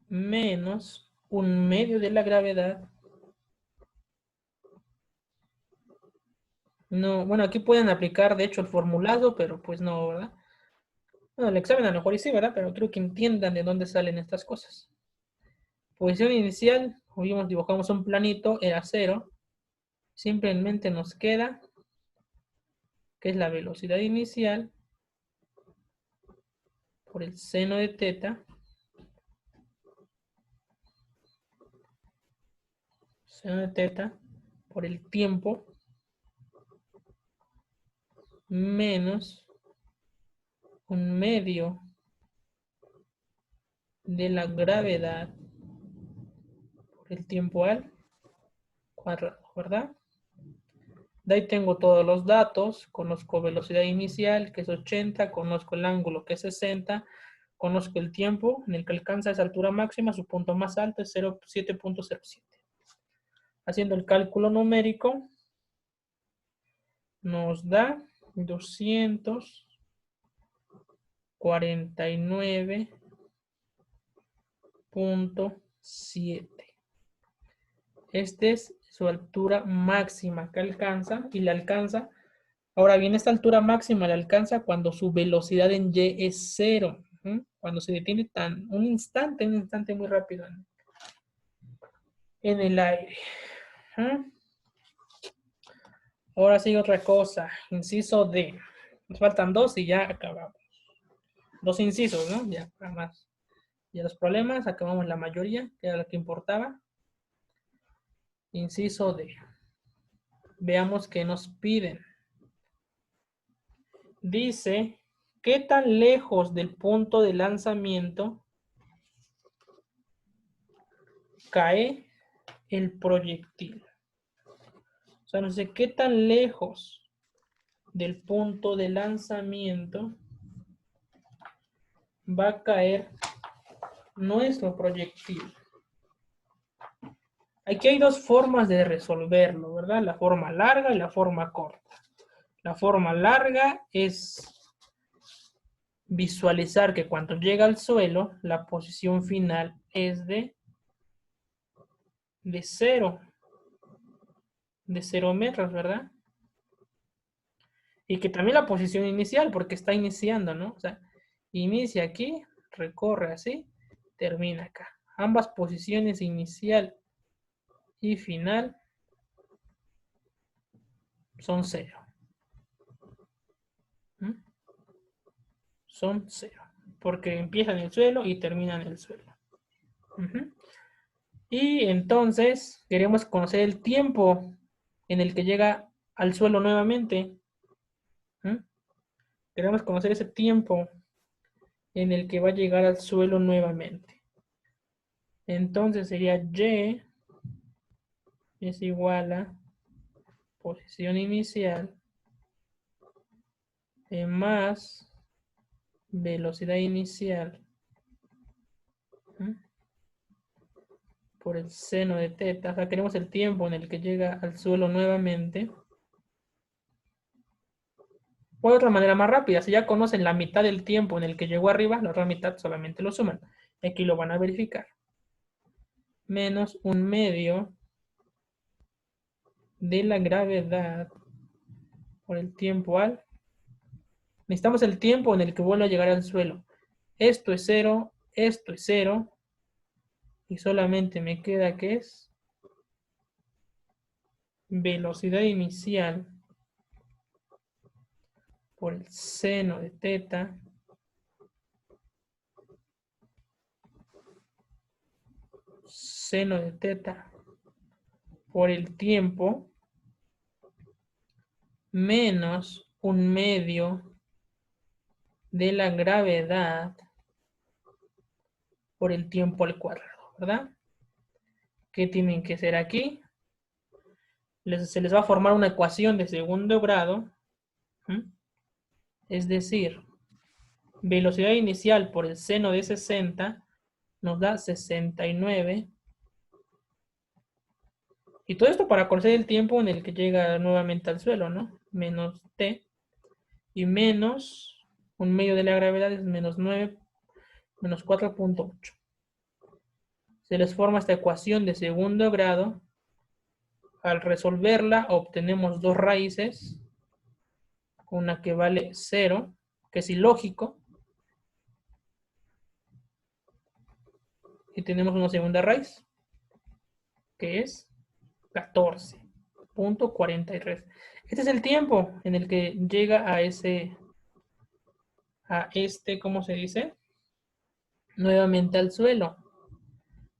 menos 1/2 de la gravedad. No, bueno, aquí pueden aplicar de hecho el formulado, pero pues no, ¿verdad? Bueno, el examen a lo mejor y sí, ¿verdad? Pero creo que entiendan de dónde salen estas cosas. Posición inicial, vimos, dibujamos un planito, era 0. Simplemente nos queda que es la velocidad inicial por el seno de teta por el tiempo menos 1/2 de la gravedad por el tiempo al cuadrado, ¿verdad? De ahí tengo todos los datos, conozco velocidad inicial que es 80, conozco el ángulo que es 60, conozco el tiempo en el que alcanza esa altura máxima, su punto más alto es 7.07. Haciendo el cálculo numérico, nos da 249.7. Esta es su altura máxima que alcanza y la alcanza. Ahora bien, esta altura máxima la alcanza cuando su velocidad en Y es 0. Cuando se detiene un instante muy rápido en el aire. Ahora sí, otra cosa. Inciso D. Nos faltan 2 y ya acabamos. 2 incisos, ¿no? Ya, nada más. Ya los problemas, acabamos la mayoría, que era lo que importaba. Inciso D. Veamos qué nos piden. Dice, ¿qué tan lejos del punto de lanzamiento cae el proyectil? O sea, no sé qué tan lejos del punto de lanzamiento va a caer nuestro proyectil. Aquí hay dos formas de resolverlo, ¿verdad? La forma larga y la forma corta. La forma larga es visualizar que cuando llega al suelo, la posición final es de 0. De 0 metros, ¿verdad? Y que también la posición inicial, porque está iniciando, ¿no? O sea, inicia aquí, recorre así, termina acá. Ambas posiciones inicial y final son 0. Son 0. Porque empiezan en el suelo y terminan en el suelo. Ujú. Y entonces queremos conocer el tiempo en el que llega al suelo nuevamente. ¿Mm? Queremos conocer ese tiempo en el que va a llegar al suelo nuevamente. Entonces sería Y es igual a posición inicial más velocidad inicial por el seno de teta. O sea, queremos el tiempo en el que llega al suelo nuevamente. O de otra manera más rápida, si ya conocen la mitad del tiempo en el que llegó arriba, la otra mitad solamente lo suman. Aquí lo van a verificar. Menos 1/2 de la gravedad por el tiempo al. Necesitamos el tiempo en el que vuelve a llegar al suelo. Esto es 0, esto es 0. Y solamente me queda que es velocidad inicial por el seno de teta por el tiempo menos 1/2 de la gravedad por el tiempo al cuadrado, ¿verdad? ¿Qué tienen que hacer aquí? Se les va a formar una ecuación de segundo grado, es decir, velocidad inicial por el seno de 60 nos da 69. Y todo esto para conocer el tiempo en el que llega nuevamente al suelo, ¿no? Menos t. Y menos 1/2 de la gravedad es menos 9, menos 4.8. Se les forma esta ecuación de segundo grado. Al resolverla obtenemos dos raíces. Una que vale 0, que es ilógico. Y tenemos una segunda raíz, que es 14.43. Este es el tiempo en el que llega a ¿cómo se dice? Nuevamente al suelo.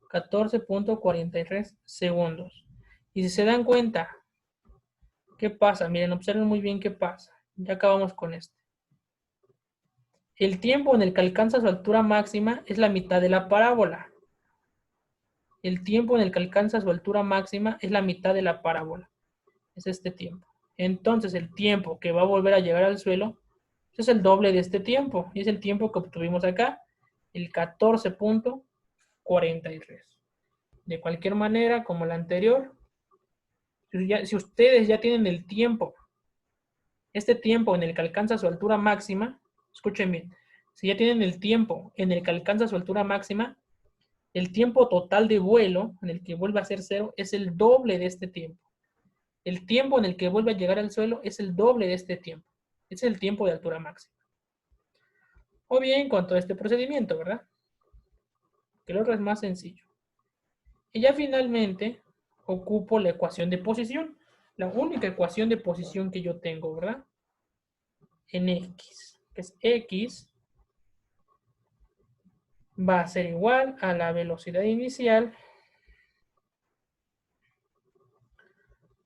14.43 segundos. Y si se dan cuenta, ¿qué pasa? Miren, observen muy bien qué pasa. Ya acabamos con esto. El tiempo en el que alcanza su altura máxima es la mitad de la parábola. El tiempo en el que alcanza su altura máxima es la mitad de la parábola. Es este tiempo. Entonces, el tiempo que va a volver a llegar al suelo es el doble de este tiempo. Y es el tiempo que obtuvimos acá, el 14.43. De cualquier manera, como la anterior, si ustedes ya tienen el tiempo, este tiempo en el que alcanza su altura máxima, escuchen bien, si ya tienen el tiempo en el que alcanza su altura máxima, el tiempo total de vuelo en el que vuelve a ser 0 es el doble de este tiempo. El tiempo en el que vuelve a llegar al suelo es el doble de este tiempo. Es el tiempo de altura máxima. O bien, con todo este procedimiento, ¿verdad? Que el otro es más sencillo. Y ya finalmente ocupo la ecuación de posición. La única ecuación de posición que yo tengo, ¿verdad? En X. Que es X va a ser igual a la velocidad inicial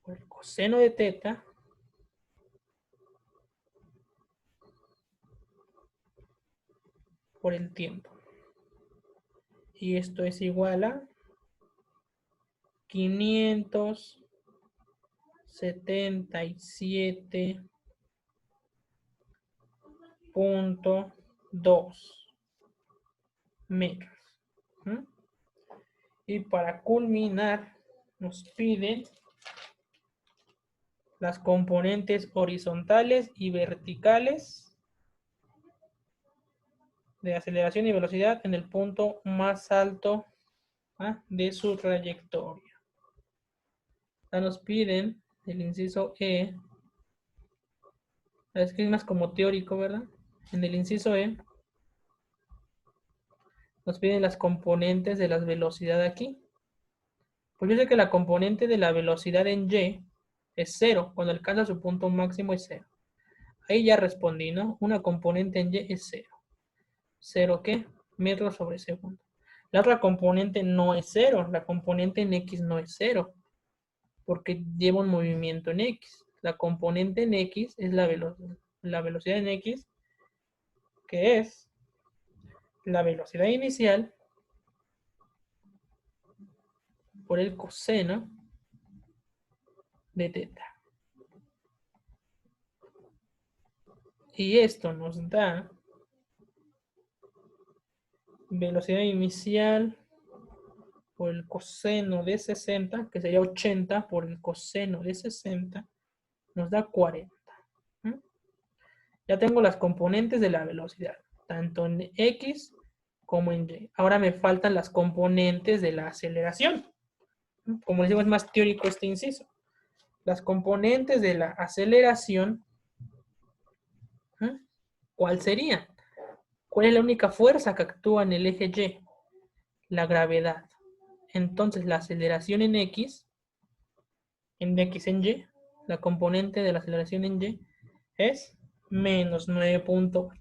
por el coseno de teta por el tiempo. Y esto es igual a 577.2 metros. Y para culminar, nos piden las componentes horizontales y verticales de aceleración y velocidad en el punto más alto de su trayectoria. Ya nos piden el inciso E. Es que es más como teórico, ¿verdad? En el inciso E nos piden las componentes de la velocidad aquí. Pues yo sé que la componente de la velocidad en Y es 0. Cuando alcanza su punto máximo es 0. Ahí ya respondí, ¿no? Una componente en Y es 0. ¿0 qué? Metros sobre segundo. La otra componente no es 0. La componente en X no es 0. Porque lleva un movimiento en X. La componente en X es la velocidad en X, que es la velocidad inicial por el coseno de teta. Y esto nos da velocidad inicial por el coseno de 60, que sería 80 por el coseno de 60, nos da 40. ¿Mm? Ya tengo las componentes de la velocidad, tanto en X como en Y. Ahora me faltan las componentes de la aceleración. Como les digo, es más teórico este inciso. Las componentes de la aceleración, ¿cuál sería? ¿Cuál es la única fuerza que actúa en el eje Y? La gravedad. Entonces, la aceleración en X en Y, la componente de la aceleración en Y es menos 9.8.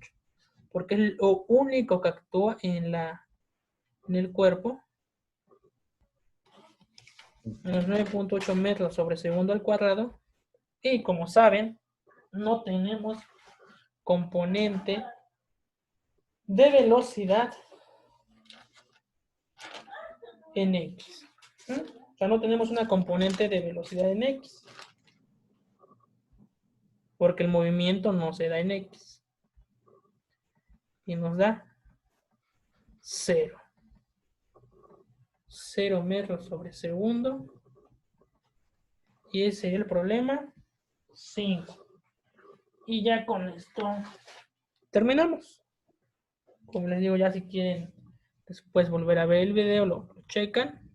Porque es lo único que actúa en el cuerpo. Menos 9.8 metros sobre segundo al cuadrado. Y como saben, no tenemos componente de velocidad en X. O sea, no tenemos una componente de velocidad en X. Porque el movimiento no se da en X. Y nos da 0. 0 metros sobre segundo. Y ese sería el problema 5. Y ya con esto terminamos. Como les digo, ya si quieren después volver a ver el video, lo checan.